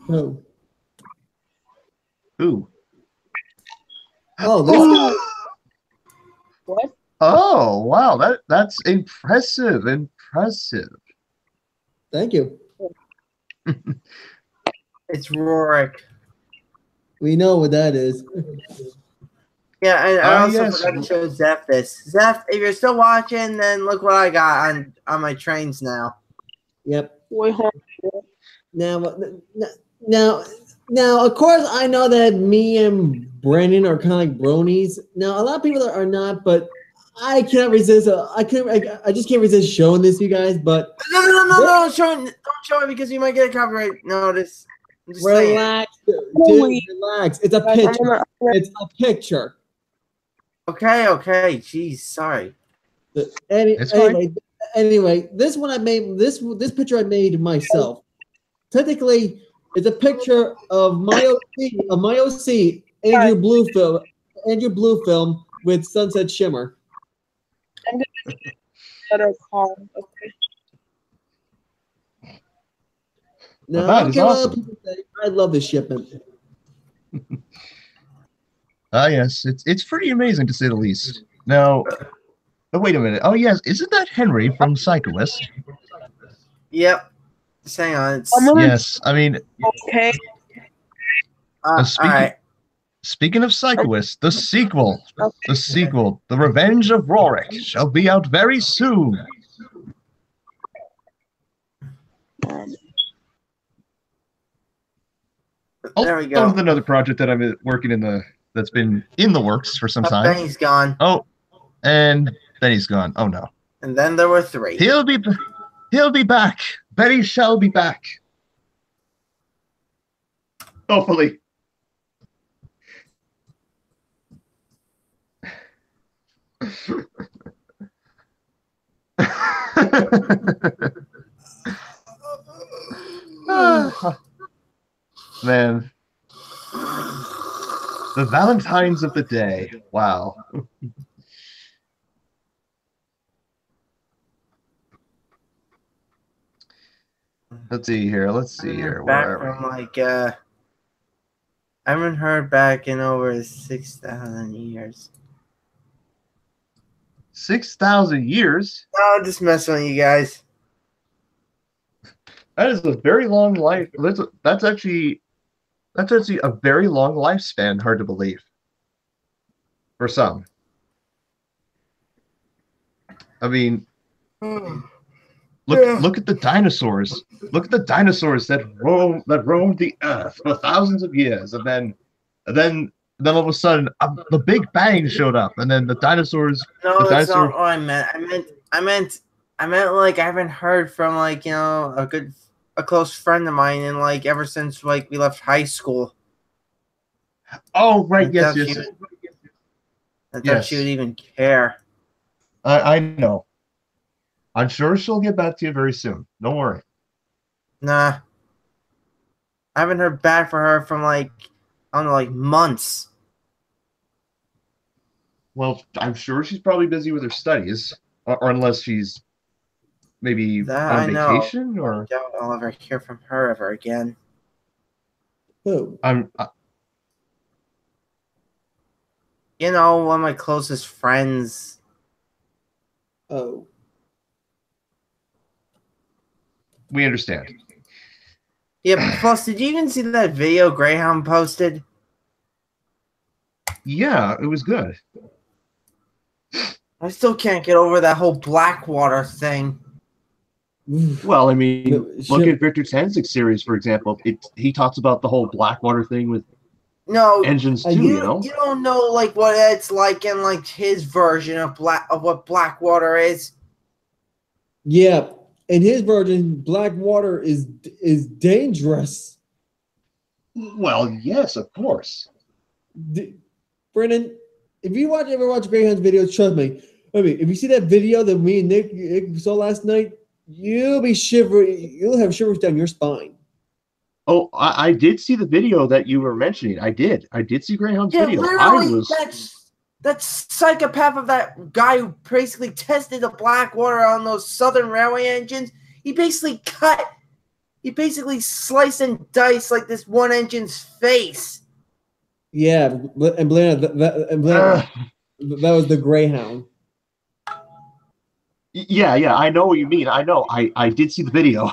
Oh. Who? Oh, this What? Oh, wow. That's impressive. Impressive. Thank you. It's Rorik. We know what that is. Yeah, and I also yes. forgot to show Zeph this. Zeph, if you're still watching, then look what I got on my trains now. Yep. Wait, hold on. Now, of course, I know that me and Brandon are kind of like bronies. Now, a lot of people are not, but I cannot resist. I just can't resist showing this to you guys. But No, don't show it because you might get a copyright notice. I'm just saying. relax, dude, relax. It's a picture. It's a picture. Okay, jeez, sorry. It's fine. Anyway, this one I made. This picture I made myself. Technically, it's a picture of my OC, Andrew Blue film with Sunset Shimmer. I'm gonna let her call. Okay. Now, Well, I that don't is care what awesome. other people say. I love this shipment. Yes, it's pretty amazing to say the least. Now, oh, wait a minute. Oh yes, isn't that Henry from Psychoist? Yep. Just hang on. It's I'm gonna. Yes, I mean, Okay. all speaking right. speaking of Psychoist, the sequel, The Revenge of Rorik, shall be out very soon. There we On go. with another project that I'm working that's been in the works for some time. Benny's gone. Oh, and Benny's gone. Oh no. And then there were 3. He'll be back. Benny shall be back. Hopefully. Man. The Valentines of the day. Wow. Let's see here. Back from like I haven't heard back in over 6,000 years. 6,000 years? Oh, just messing with you guys. That is a very long life. That's actually a very long lifespan. Hard to believe. For some. I mean, look at the dinosaurs. Look at the dinosaurs that roamed the earth for thousands of years, and then all of a sudden the Big Bang showed up, and then the dinosaurs. No, that's not what I meant. I meant like I haven't heard from like a close friend of mine in like ever since like we left high school. Oh right, yes. I thought she would even care. I know. I'm sure she'll get back to you very soon. Don't worry. Nah. I haven't heard back from her from like, I don't know, like months. Well, I'm sure she's probably busy with her studies, or unless she's maybe on vacation, or I doubt I'll ever hear from her ever again. Who? You know, one of my closest friends. Oh. We understand. Yeah, plus, did you even see that video Greyhound posted? Yeah, it was good. I still can't get over that whole Blackwater thing. Well, I mean, look at Victor Tanzik's series, for example. He talks about the whole Blackwater thing with engines too. You don't know like what it's like in like his version of what Blackwater is. Yeah, in his version, Blackwater is dangerous. Well, yes, of course. Brennan, if you ever watch Greyhound's videos, trust me. I mean, if you see that video that me and Nick saw last night, you'll be shivering. You'll have shivers down your spine. Oh, I did see the video that you were mentioning. I did see Greyhound's video. Literally, that psychopath of that guy who basically tested the Blackwater on those Southern Railway engines. He basically sliced and diced like this one engine's face. Yeah, and that was the Greyhound. Yeah, I know what you mean. I know. I did see the video.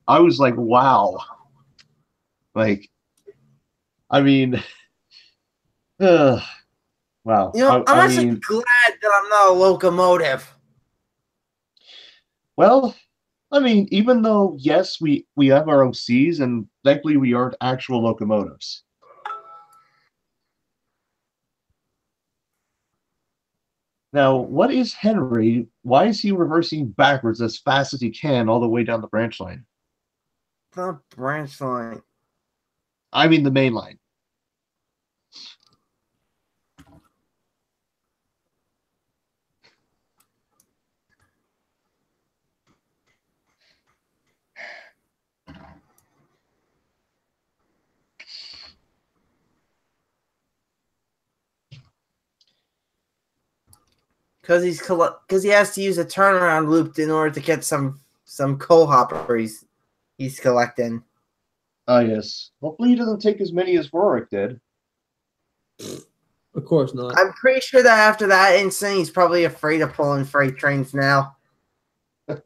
I was like, wow. Like, I mean, wow. You know, I'm actually glad that I'm not a locomotive. Well, I mean, even though, yes, we have our OCs, and thankfully we aren't actual locomotives. Now, what is Henry? Why is he reversing backwards as fast as he can all the way down the branch line? The branch line. I mean the main line. because he has to use a turnaround loop in order to get some coal hoppers he's collecting. Ah, yes. Hopefully he doesn't take as many as Rorik did. Of course not. I'm pretty sure that after that incident, he's probably afraid of pulling freight trains now. I'm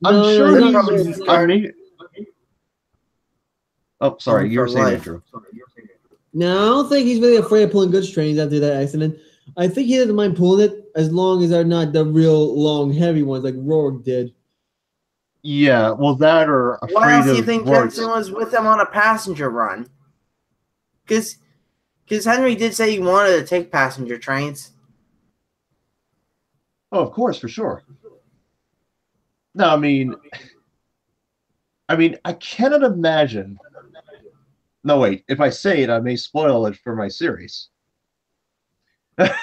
sure he's he's. probably scared. Oh, sorry. You were For saying, life. Andrew. No, I don't think he's really afraid of pulling goods trains after that accident. I think he doesn't mind pulling it as long as they're not the real long, heavy ones like Rourke did. Yeah, well, that or afraid Why else do you of think Rorik's. Jensen was with him on a passenger run? Because Henry did say he wanted to take passenger trains. Oh, of course, for sure. No, I mean, I cannot imagine. No, wait. If I say it, I may spoil it for my series. But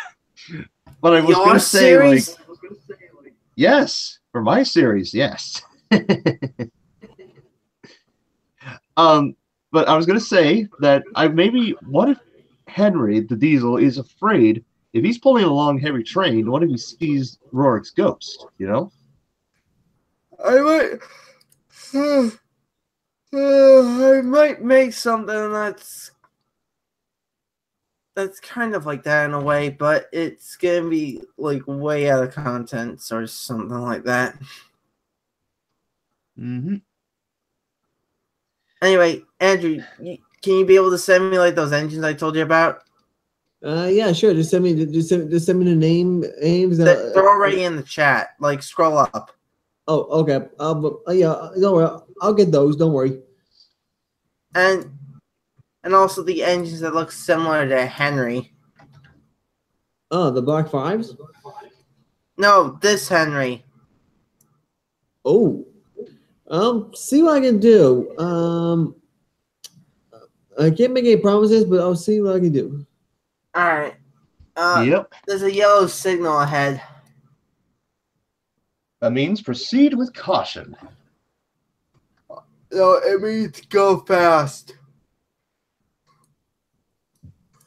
I was going to say, series? like, yes, for my series, yes. But I was going to say that what if Henry, the Diesel, is afraid if he's pulling a long, heavy train, what if he sees Rorik's ghost, you know? I might make something that's kind of like that in a way, but it's gonna be like way out of context or something like that. Mm-hmm. Anyway, Andrew, can you be able to send me like those engines I told you about? Yeah, sure. Just send me the names. They're already in the chat. Like, scroll up. Oh, okay. Yeah, don't worry. I'll get those. Don't worry. And also the engines that look similar to Henry. Oh, the Black Fives? No, this Henry. Oh. See what I can do. I can't make any promises, but I'll see what I can do. All right. Yep. There's a yellow signal ahead. That means proceed with caution. No, it means go fast.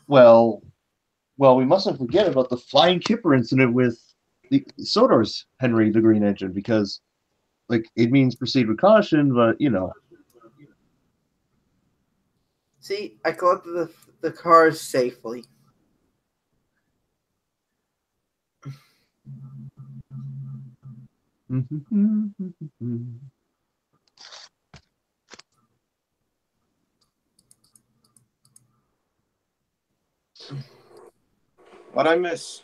Well, we mustn't forget about the flying kipper incident with the Sodor's Henry the Green Engine, because, like, it means proceed with caution, but, you know. See, I collected the cars safely. What'd I miss?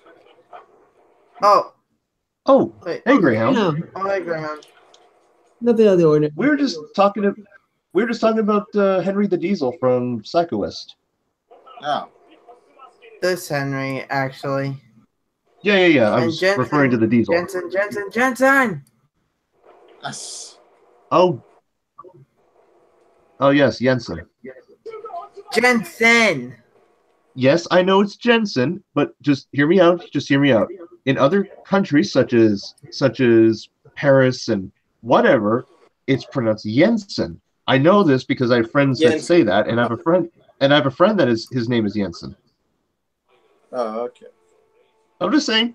Oh. Oh, wait. hey, Greyhound. Yeah. Oh, hey, Greyhound. Nothing out of the ordinary. We were just talking about Henry the Diesel from Psycho West. Oh. This Henry, actually. Yeah. I And was Jensen, referring to the Diesel. Jensen! Yes. Oh, yes, Jensen. Jensen! Yes, I know it's Jensen, but just hear me out. Just hear me out. In other countries, such as Paris and whatever, it's pronounced Jensen. I know this because I have friends that say that, and I have a friend that his name is Jensen. Oh, okay. I'm just saying.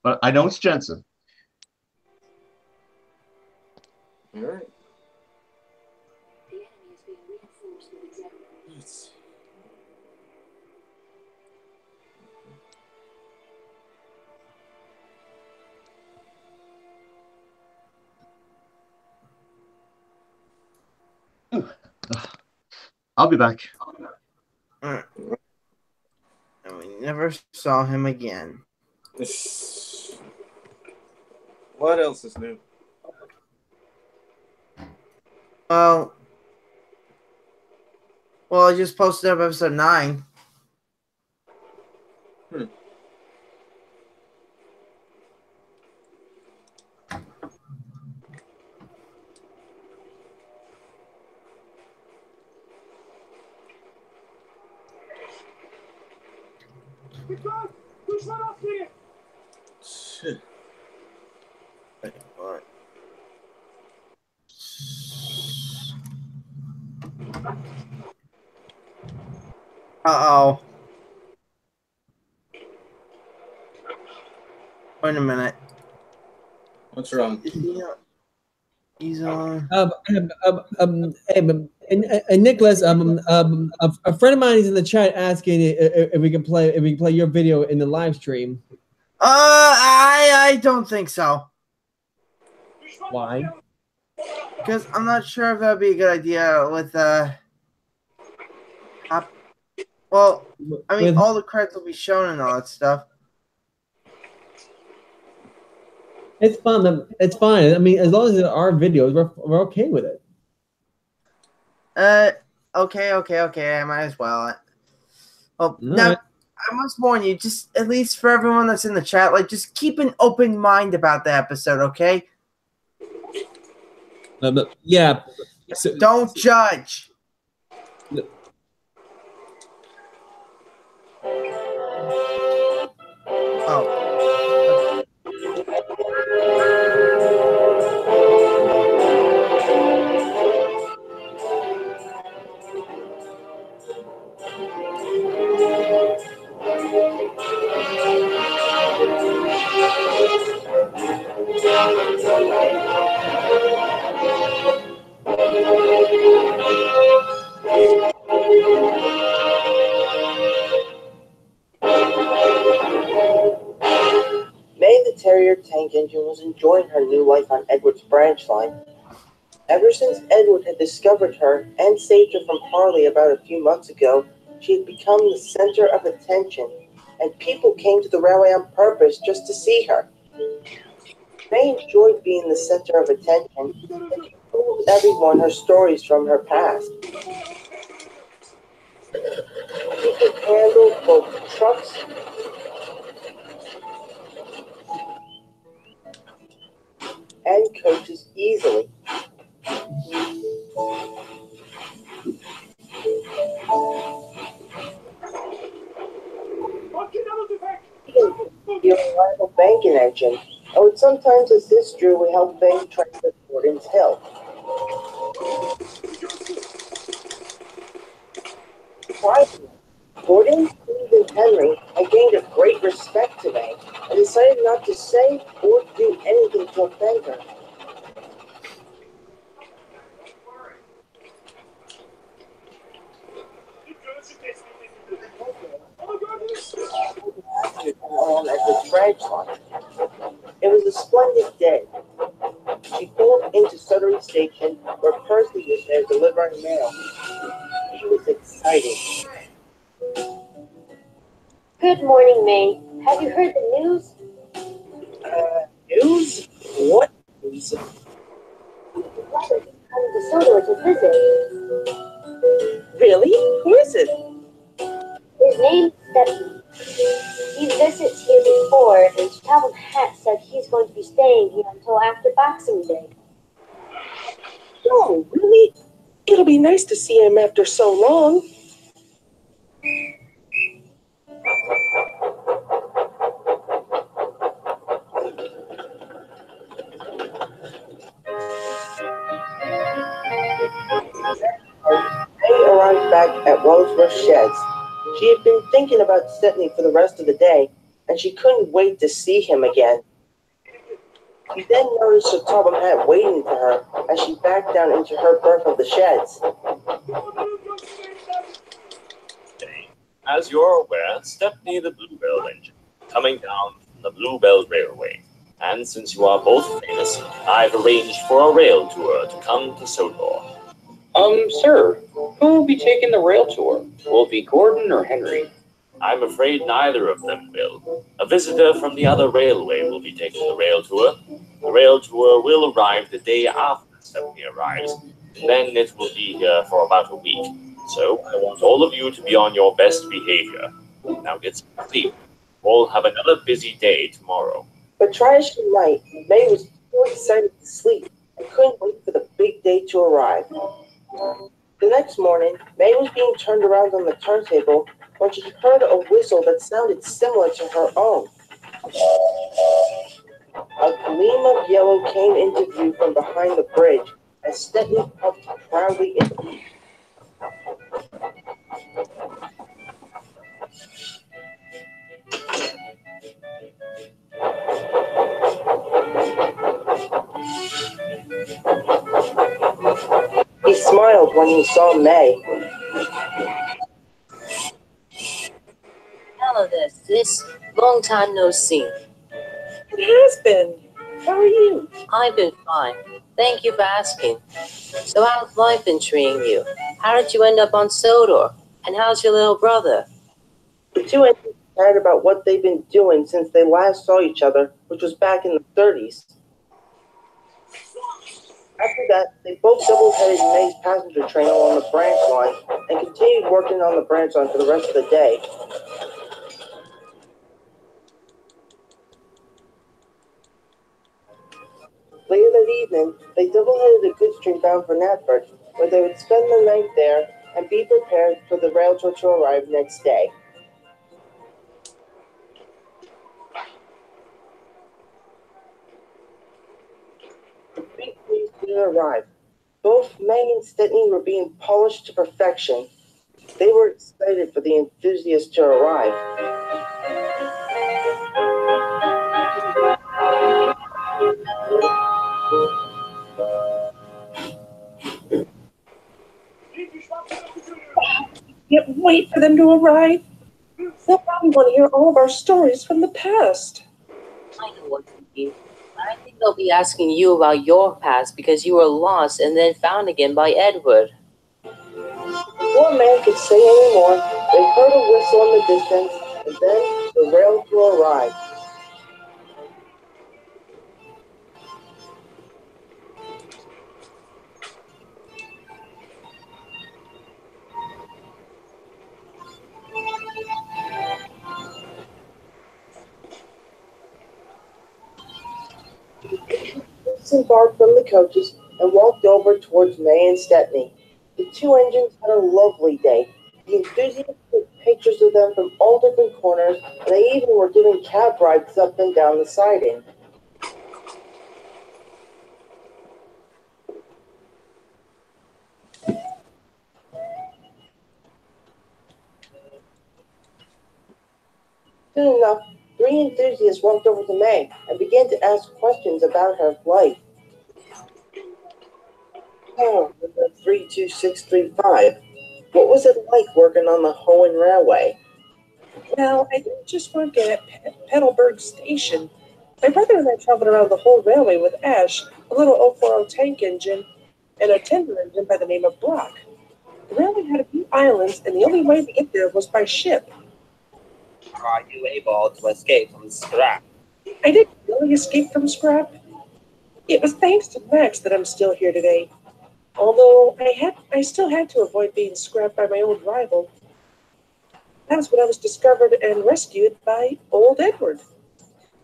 But I know it's Jensen. All right. Yes. I'll be back. And we never saw him again. What else is new? Well, I just posted up episode 9. Shit. Wait, what? Uh-oh. Wait a minute. What's wrong? Is he on? He's on. And Nicholas, a friend of mine is in the chat asking if we can play your video in the live stream. I don't think so. Why? Because I'm not sure if that'd be a good idea with well, I mean, all the credits will be shown and all that stuff. It's fun. It's fine. I mean, as long as there are videos, we're okay with it. Okay. I might as well. Well, All now right. I must warn you, just at least for everyone that's in the chat, like just keep an open mind about the episode, okay? But yeah. So, Don't judge. Oh. May the Terrier tank engine was enjoying her new life on Edward's branch line. Ever since Edward had discovered her and saved her from Harley about a few months ago, she had become the center of attention, and people came to the railway on purpose just to see her. May enjoyed being the center of attention, and she told everyone her stories from her past. She could handle both trucks and coaches easily. Be a reliable banking engine, and would sometimes assist Drew with help bank transfer Gordon's Hill. Surprisingly, Gordon, Steve, and Henry had gained a great respect today and decided not to say or do anything to offend her. On Edward's branch line. It was a splendid day. She pulled into Suttery Station, where Percy was there delivering mail. He was excited. Good morning, May. Have you heard the news? News? What news? Robert is coming to Sodor to visit. Really? Who is it? His name's Stephen. He visits here before, and Talbot Hat said he's going to be staying here until after Boxing Day. Oh, really? It'll be nice to see him after so long. May arrived back at Wellsworth Sheds. She had been thinking about Stepney for the rest of the day, and she couldn't wait to see him again. She then noticed Sir Topham Hatt waiting for her as she backed down into her berth of the sheds. As you're aware, Stepney the Bluebell engine, coming down from the Bluebell Railway. And since you are both famous, I've arranged for a rail tour to come to Sodor. Sir, who will be taking the rail tour? Will it be Gordon or Henry? I'm afraid neither of them will. A visitor from the other railway will be taking the rail tour. The rail tour will arrive the day after Stepney arrives, and then it will be here for about a week. So I want all of you to be on your best behavior. Now get some sleep. We'll have another busy day tomorrow. But try as she might, May was too excited to sleep and couldn't wait for the big day to arrive. The next morning, May was being turned around on the turntable when she heard a whistle that sounded similar to her own. A gleam of yellow came into view from behind the bridge as Stepney puffed proudly into. smiled when he saw May. Hello there, sis. Long time no see. It has been. How are you? I've been fine. Thank you for asking. So how's life been treating you? How did you end up on Sodor? And how's your little brother? The two engines chatted about what they've been doing since they last saw each other, which was back in the 30s. After that, they both double-headed May's passenger train along the branch line and continued working on the branch line for the rest of the day. Later that evening, they double-headed a goods train bound for Natford, where they would spend the night there and be prepared for the rail tour to arrive next day. The big news soon arrived. Both May and Stepney were being polished to perfection. They were excited for the enthusiasts to arrive. Can't wait for them to arrive. They'll probably want to hear all of our stories from the past. I know what you mean. I think they'll be asking you about your past because you were lost and then found again by Edward. Before man could say any more, they heard a whistle in the distance, and then the rail tour arrived. Disembarked from the coaches and walked over towards May and Stepney. The two engines had a lovely day. The enthusiasts took pictures of them from all different corners, and they even were giving cab rides up and down the siding. Soon enough, three enthusiasts walked over to May and began to ask questions about her life. Oh, number 32635. What was it like working on the Hoenn Railway? Well, I didn't just work at Petalburg Station. My brother and I traveled around the whole railway with Ash, a little 040 tank engine, and a tender engine by the name of Brock. The railway had a few islands, and the only way to get there was by ship. Are you able to escape from scrap? I didn't really escape from scrap. It was thanks to Max that I'm still here today. Although I still had to avoid being scrapped by my old rival. That was when I was discovered and rescued by old Edward.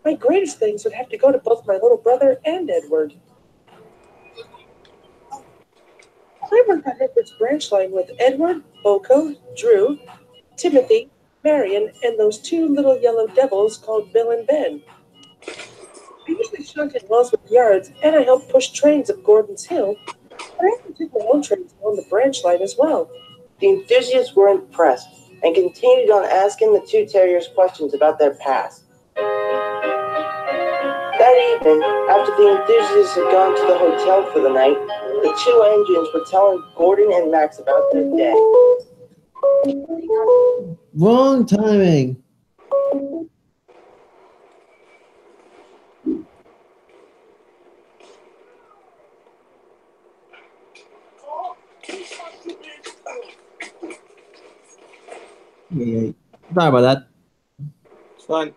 My greatest things would have to go to both my little brother and Edward. I worked on Edward's branch line with Edward, Boko, Drew, Timothy, Marion, and those two little yellow devils called Bill and Ben. I usually shunted wells with yards, and I helped push trains up Gordon's Hill, but I often took my own trains on the branch line as well. The enthusiasts were impressed and continued on asking the two terriers questions about their past. That evening, after the enthusiasts had gone to the hotel for the night, the two engines were telling Gordon and Max about their day. Wrong timing. Yeah, sorry about that. It's fine.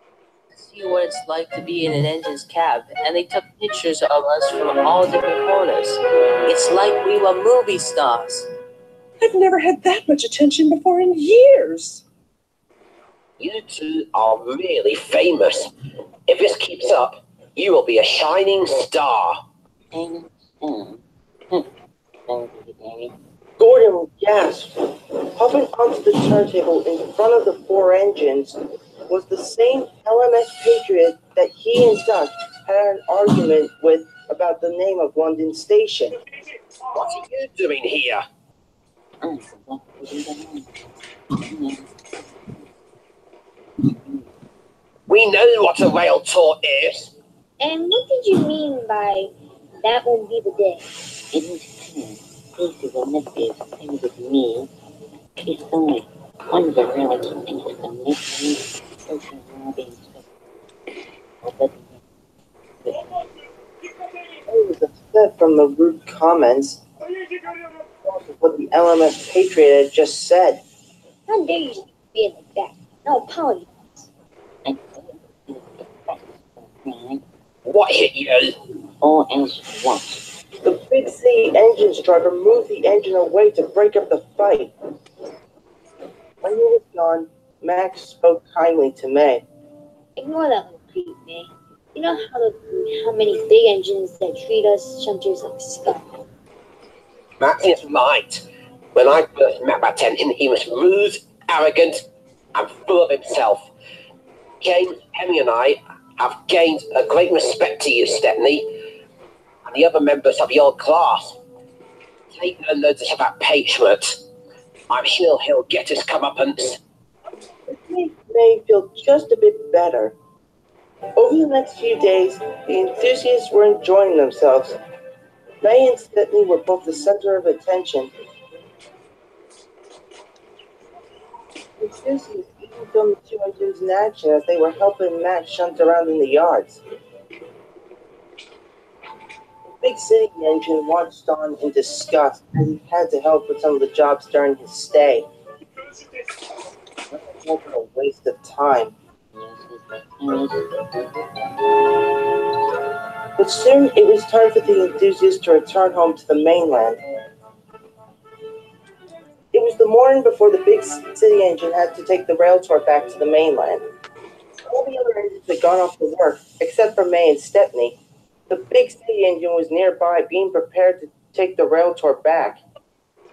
See what it's like to be in an engine's cab, and they took pictures of us from all different corners. It's like we were movie stars. I've never had that much attention before in years. You two are really famous. If this keeps up, you will be a shining star. Gordon gasped. Hopping onto the turntable in front of the four engines was the same LMS Patriot that he and Duck had an argument with about the name of London Station. What are you doing here? We know what a rail tour is. And what did you mean by that won't be the day? This is a mistake. aside from the rude comments, what the LMS Patriot had just said. How dare you speak to me like that? No apology. What hit you? All else what? The big city engine driver moved the engine away to break up the fight. When he was gone, Max spoke kindly to May. Ignore that little creep, May. You know how many big engines that treat us shunters like scum. Max is right. When I first met Batentin, he was rude, arrogant, and full of himself. James, Henry, and I have gained a great respect to you, Stepney, and the other members of your class. Take no notice of that Patriot. I'm sure he'll get his comeuppance. It made May feel just a bit better. Over the next few days, the enthusiasts were enjoying themselves. May and Stepney were both the center of attention. The enthusiasts even filmed the two engines in action as they were helping Max shunt around in the yards. The big city engine watched on in disgust as he had to help with some of the jobs during his stay. It wasn't a waste of time. But soon it was time for the enthusiasts to return home to the mainland. It was the morning before the big city engine had to take the rail tour back to the mainland. All the other engines had gone off to work, except for May and Stepney. The big city engine was nearby, being prepared to take the rail tour back.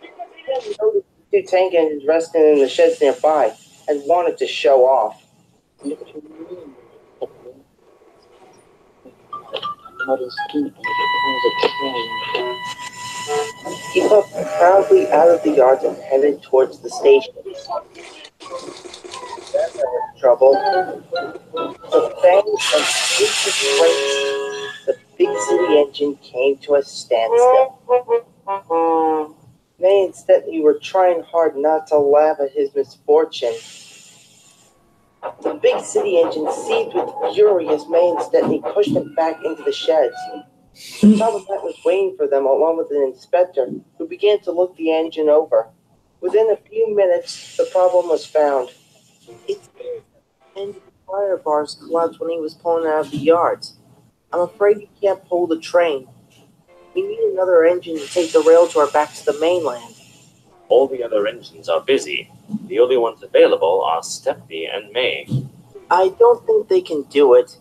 He noticed the two tank engines resting in the sheds nearby and wanted to show off. He puffed proudly out of the yards and headed towards the station. That's not trouble. The bang and squeak of brakes, the big city engine came to a standstill. May and Stepney were trying hard not to laugh at his misfortune. The big city engine seethed with fury as May and Stepney pushed him back into the sheds. Tom was waiting for them along with an inspector who began to look the engine over. Within a few minutes, the problem was found. Its engine fire bars collapsed when he was pulling out of the yards. I'm afraid he can't pull the train. We need another engine to take the rail tour back to the mainland. All the other engines are busy. The only ones available are Stepney and May. I don't think they can do it.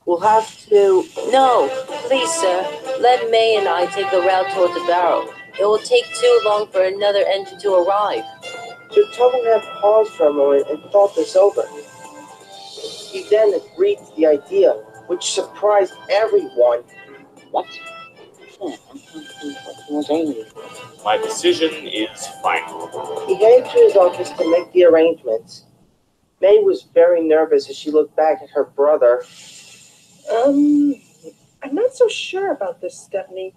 We'll have to... No, please, sir. Let May and I take the route toward the barrow. It will take too long for another engine to arrive. Sir Tubman paused for a moment and thought this over. He then agreed to the idea, which surprised everyone. What? My decision is final. He headed to his office to make the arrangements. May was very nervous as she looked back at her brother. I'm not so sure about this, Stepney.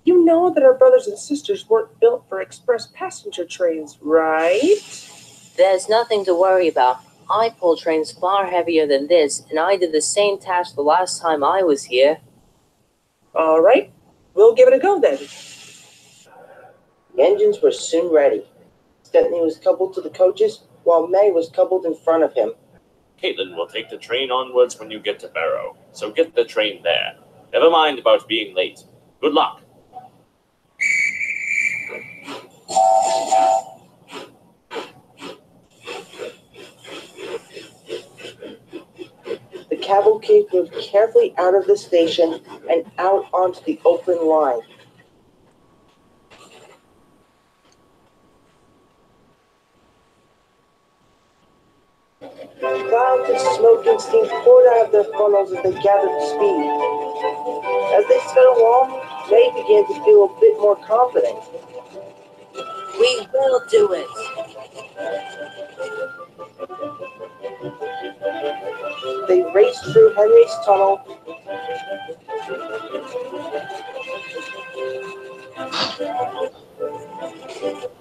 You know that our brothers and sisters weren't built for express passenger trains, right? There's nothing to worry about. I pull trains far heavier than this, and I did the same task the last time I was here. All right, we'll give it a go then. The engines were soon ready. Stepney was coupled to the coaches, while May was coupled in front of him. Caitlin will take the train onwards when you get to Barrow, so get the train there. Never mind about being late. Good luck. The cavalcade moved carefully out of the station and out onto the open line. Clouds of smoke and steam poured out of their funnels as they gathered speed. As they sped along, May began to feel a bit more confident. We will do it. They raced through Henry's tunnel,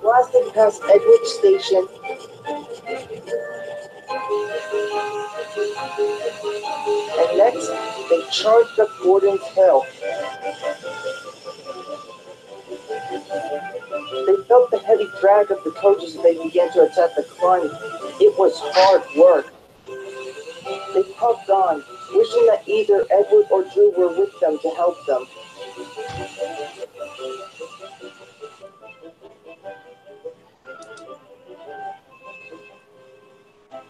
blasted past Edward Station, and next they charged up Gordon's Hill. They felt the heavy drag of the coaches as they began to attempt the climb. It was hard work. They puffed on, wishing that either Edward or Drew were with them to help them.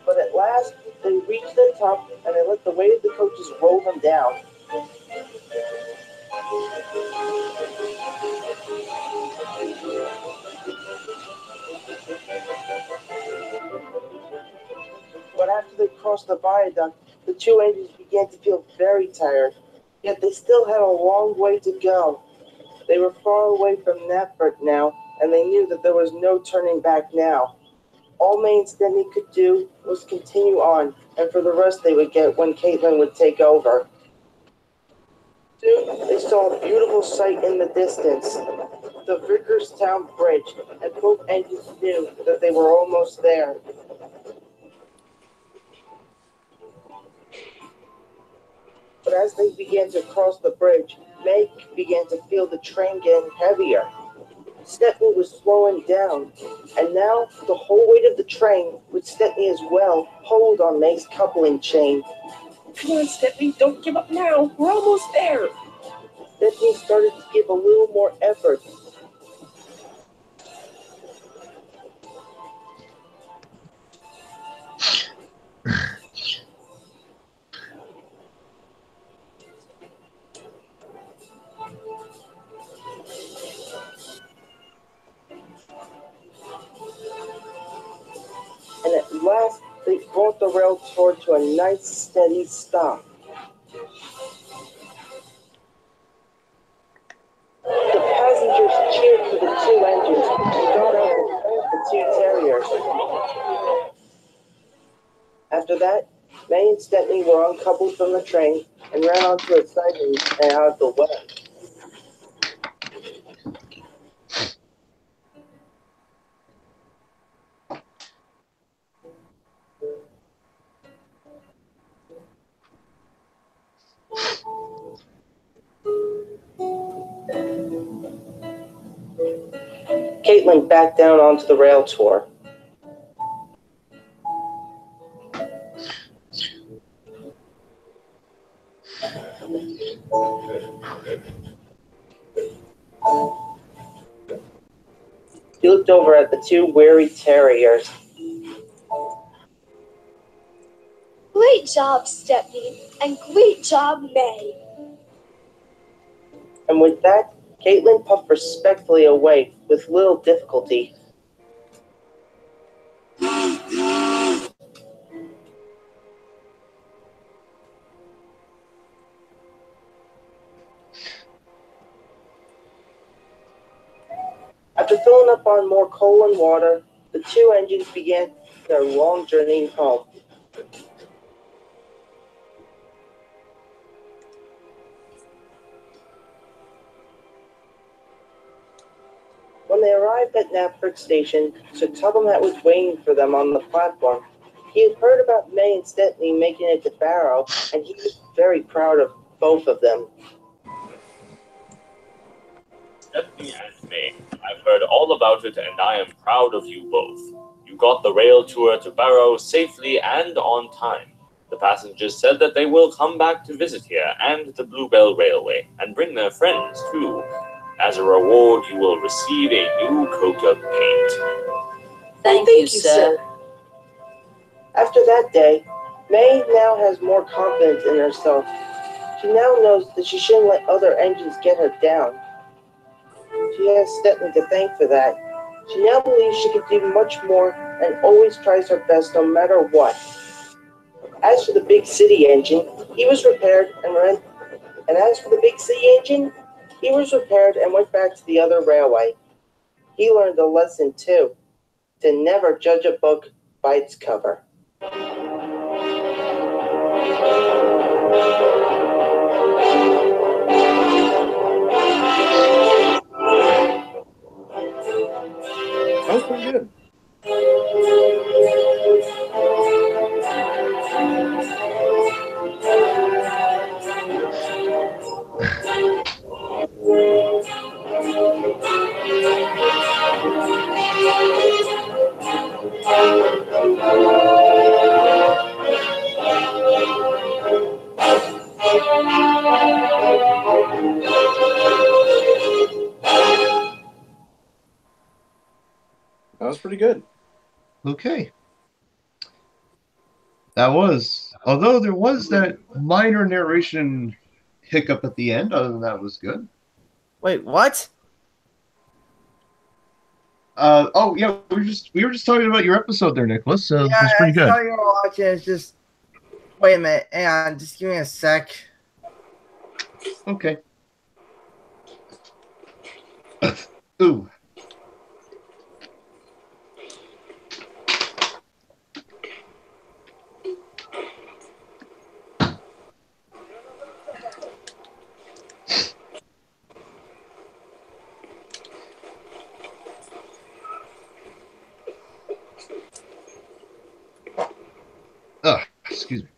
But at last, they reached the top and they let the weight of the coaches roll them down. But after they crossed the viaduct, the two engines began to feel very tired. Yet they still had a long way to go. They were far away from Knapford now, and they knew that there was no turning back now. All May and Stedney could do was continue on, and for the rest they would get when Caitlin would take over. Soon they saw a beautiful sight in the distance, the Vickerstown Bridge, and both engines knew that they were almost there. But as they began to cross the bridge, May began to feel the train getting heavier. Stepney was slowing down, and now the whole weight of the train, with Stepney as well, pulled on May's coupling chain. Come on, Stepney, don't give up now. We're almost there. Stepney started to give a little more effort. And at last, they brought the rail toward to a nice, steady stop. The passengers cheered for the two engines and got out and thanked the two terriers. After that, May and Stepney were uncoupled from the train and ran onto a siding and out of the way. Caitlin backed down onto the rail tour. He looked over at the two weary terriers. Great job, Stepney, and great job, May. And with that, Caitlin puffed respectfully away with little difficulty. After filling up on more coal and water, the two engines began their long journey home. When they arrived at Knapford Station, Sir Tubblemat was waiting for them on the platform. He had heard about May and Stepney making it to Barrow, and he was very proud of both of them. Stepney and May, I've heard all about it, and I am proud of you both. You got the rail tour to Barrow safely and on time. The passengers said that they will come back to visit here and the Bluebell Railway, and bring their friends too. As a reward, you will receive a new coat of paint. Thank you, sir. After that day, May now has more confidence in herself. She now knows that she shouldn't let other engines get her down. She has Stepney to thank for that. She now believes she can do much more and always tries her best no matter what. As for the big city engine, he was repaired and went back to the other railway. He learned a lesson too, to never judge a book by its cover. That was pretty good. was pretty good. Okay. That was, although there was that minor narration hiccup at the end, other than that, it was good. Wait, what? Oh yeah, we were just talking about your episode there, Nicholas. It was pretty I good. saw you were watching. It's just. Wait a minute. Hang on. Just give me a sec. Okay. Ooh. Excuse me.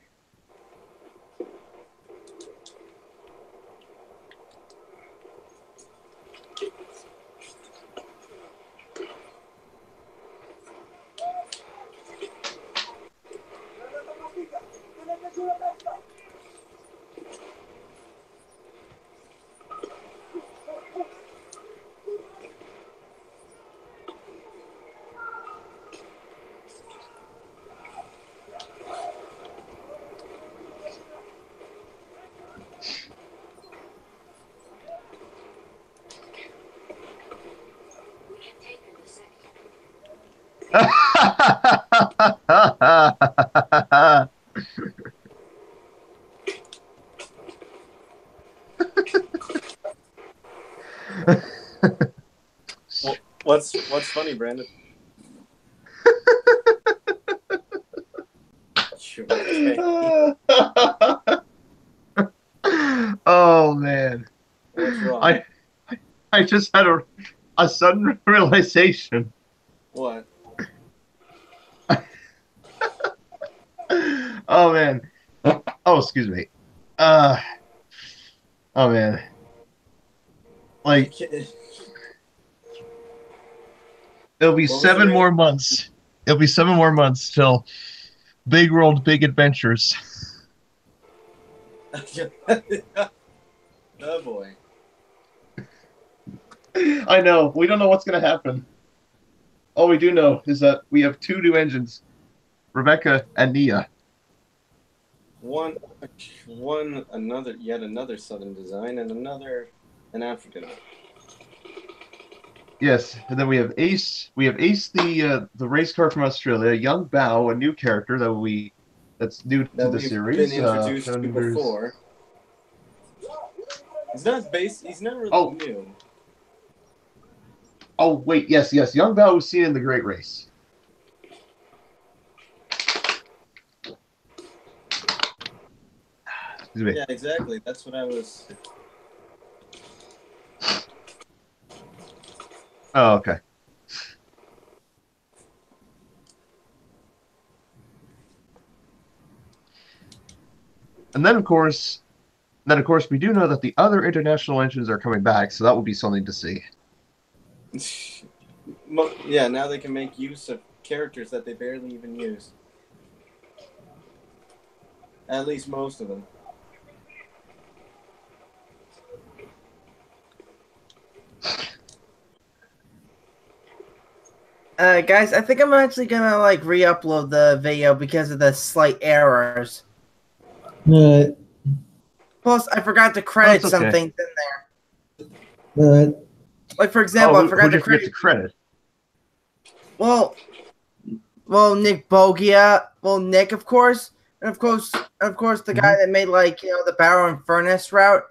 What's funny, Brandon? Oh man. What's wrong? I just had a sudden realization. What? Oh man. Oh, excuse me. Oh man. Like it'll be 7 more months. It'll be 7 more months till Big World, Big Adventures. Oh boy. I know. We don't know what's going to happen. All we do know is that we have 2 new engines, Rebecca and Nia. Yet another Southern design, and an African. Yes, and then we have Ace. We have Ace, the race car from Australia. Young Bao, a new character that's new to the we've series. been introduced to before. He's not really new. Oh wait, yes. Young Bao was seen in the Great Race. Yeah, exactly. That's what I was. Oh, okay. And then, of course, we do know that the other international engines are coming back, so that will be something to see. Yeah, now they can make use of characters that they barely even use. At least most of them. Guys, I think I'm actually gonna like re-upload the video because of the slight errors. Alright. Plus, I forgot to credit some okay. things in there. Alright. Like for example, I forgot to credit. Well, Nick Bogia. Well, Nick, of course, and of course, the guy that made the Barrow and Furnace route,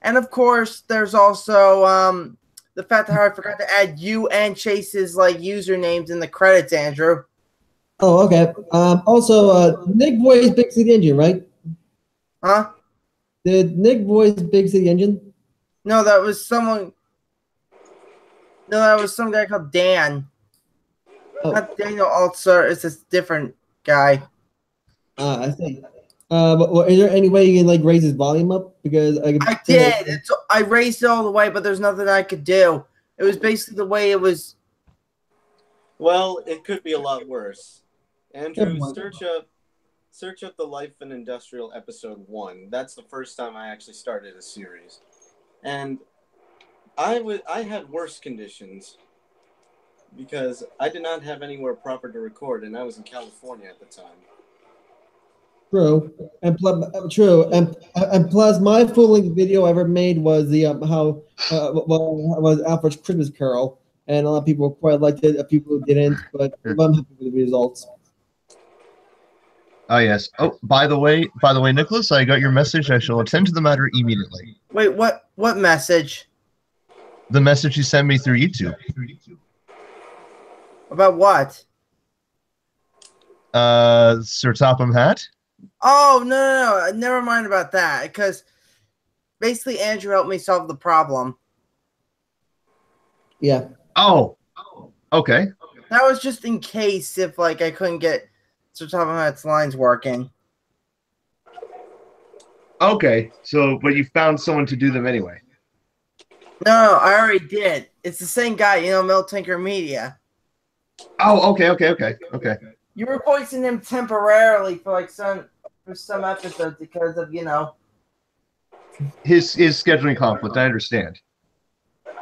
and of course, there's also the fact that how I forgot to add you and Chase's usernames in the credits, Andrew. Oh, okay. Also, Nick voiced Big City Engine, right? Huh? Did Nick voice Big City Engine? No, that was someone. No, that was some guy called Dan. Oh. Not Daniel Altzer. It's this different guy. I see. But is there any way you can raise his volume up? Because I did. I raised it all the way, but there's nothing I could do. It was basically the way it was. Well, it could be a lot worse. Andrew, search up the Life and Industrial episode 1. That's the first time I actually started a series, and I had worse conditions. because I did not have anywhere proper to record, and I was in California at the time. True, and plus, my full length video I ever made was the was Alfred's Christmas Carol, and a lot of people quite liked it. A few people didn't, but I'm happy with the results. Oh yes. Oh, by the way, Nicholas, I got your message. I shall attend to the matter immediately. Wait, what message? The message you sent me through YouTube. About what? Sir Topham Hat. Oh no, never mind about that. Because basically, Andrew helped me solve the problem. Yeah. Oh. Okay. That was just in case if like I couldn't get Sir Topham Hat's lines working. Okay. So, but you found someone to do them anyway. No, I already did. It's the same guy, you know, Mel Tinker Media. Oh, okay. You were voicing him temporarily for like some episodes because of, you know. His scheduling conflict. I understand.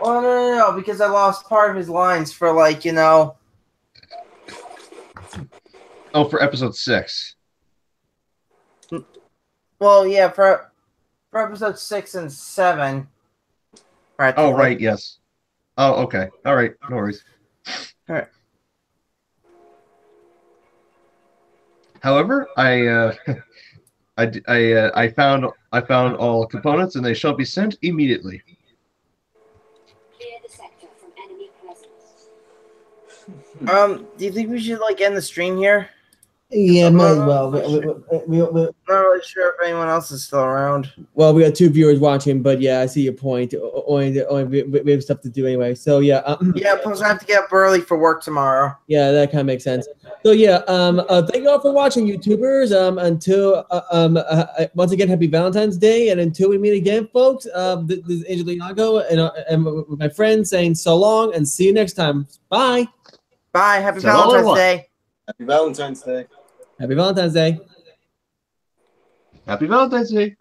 Well, no, because I lost part of his lines for like, you know. Oh, for episode 6. Well, yeah, for episode 6 and 7. Oh, right. Yes. Oh, okay. All right. No worries. All right. However, I found all components, and they shall be sent immediately. Clear the sector from enemy presence. Do you think we should like end the stream here? Yeah, might as well. Not really sure if anyone else is still around. Well, we got 2 viewers watching, but yeah, I see your point. Only we have stuff to do anyway. So yeah. Yeah, plus I have to get up early for work tomorrow. Yeah, that kind of makes sense. So yeah, thank you all for watching, YouTubers. Until once again, happy Valentine's Day, and until we meet again, folks. This is Angel Iago and with my friends saying so long, and see you next time. Bye. Bye. Happy Valentine's Day. Happy Valentine's Day. Happy Valentine's Day. Happy Valentine's Day.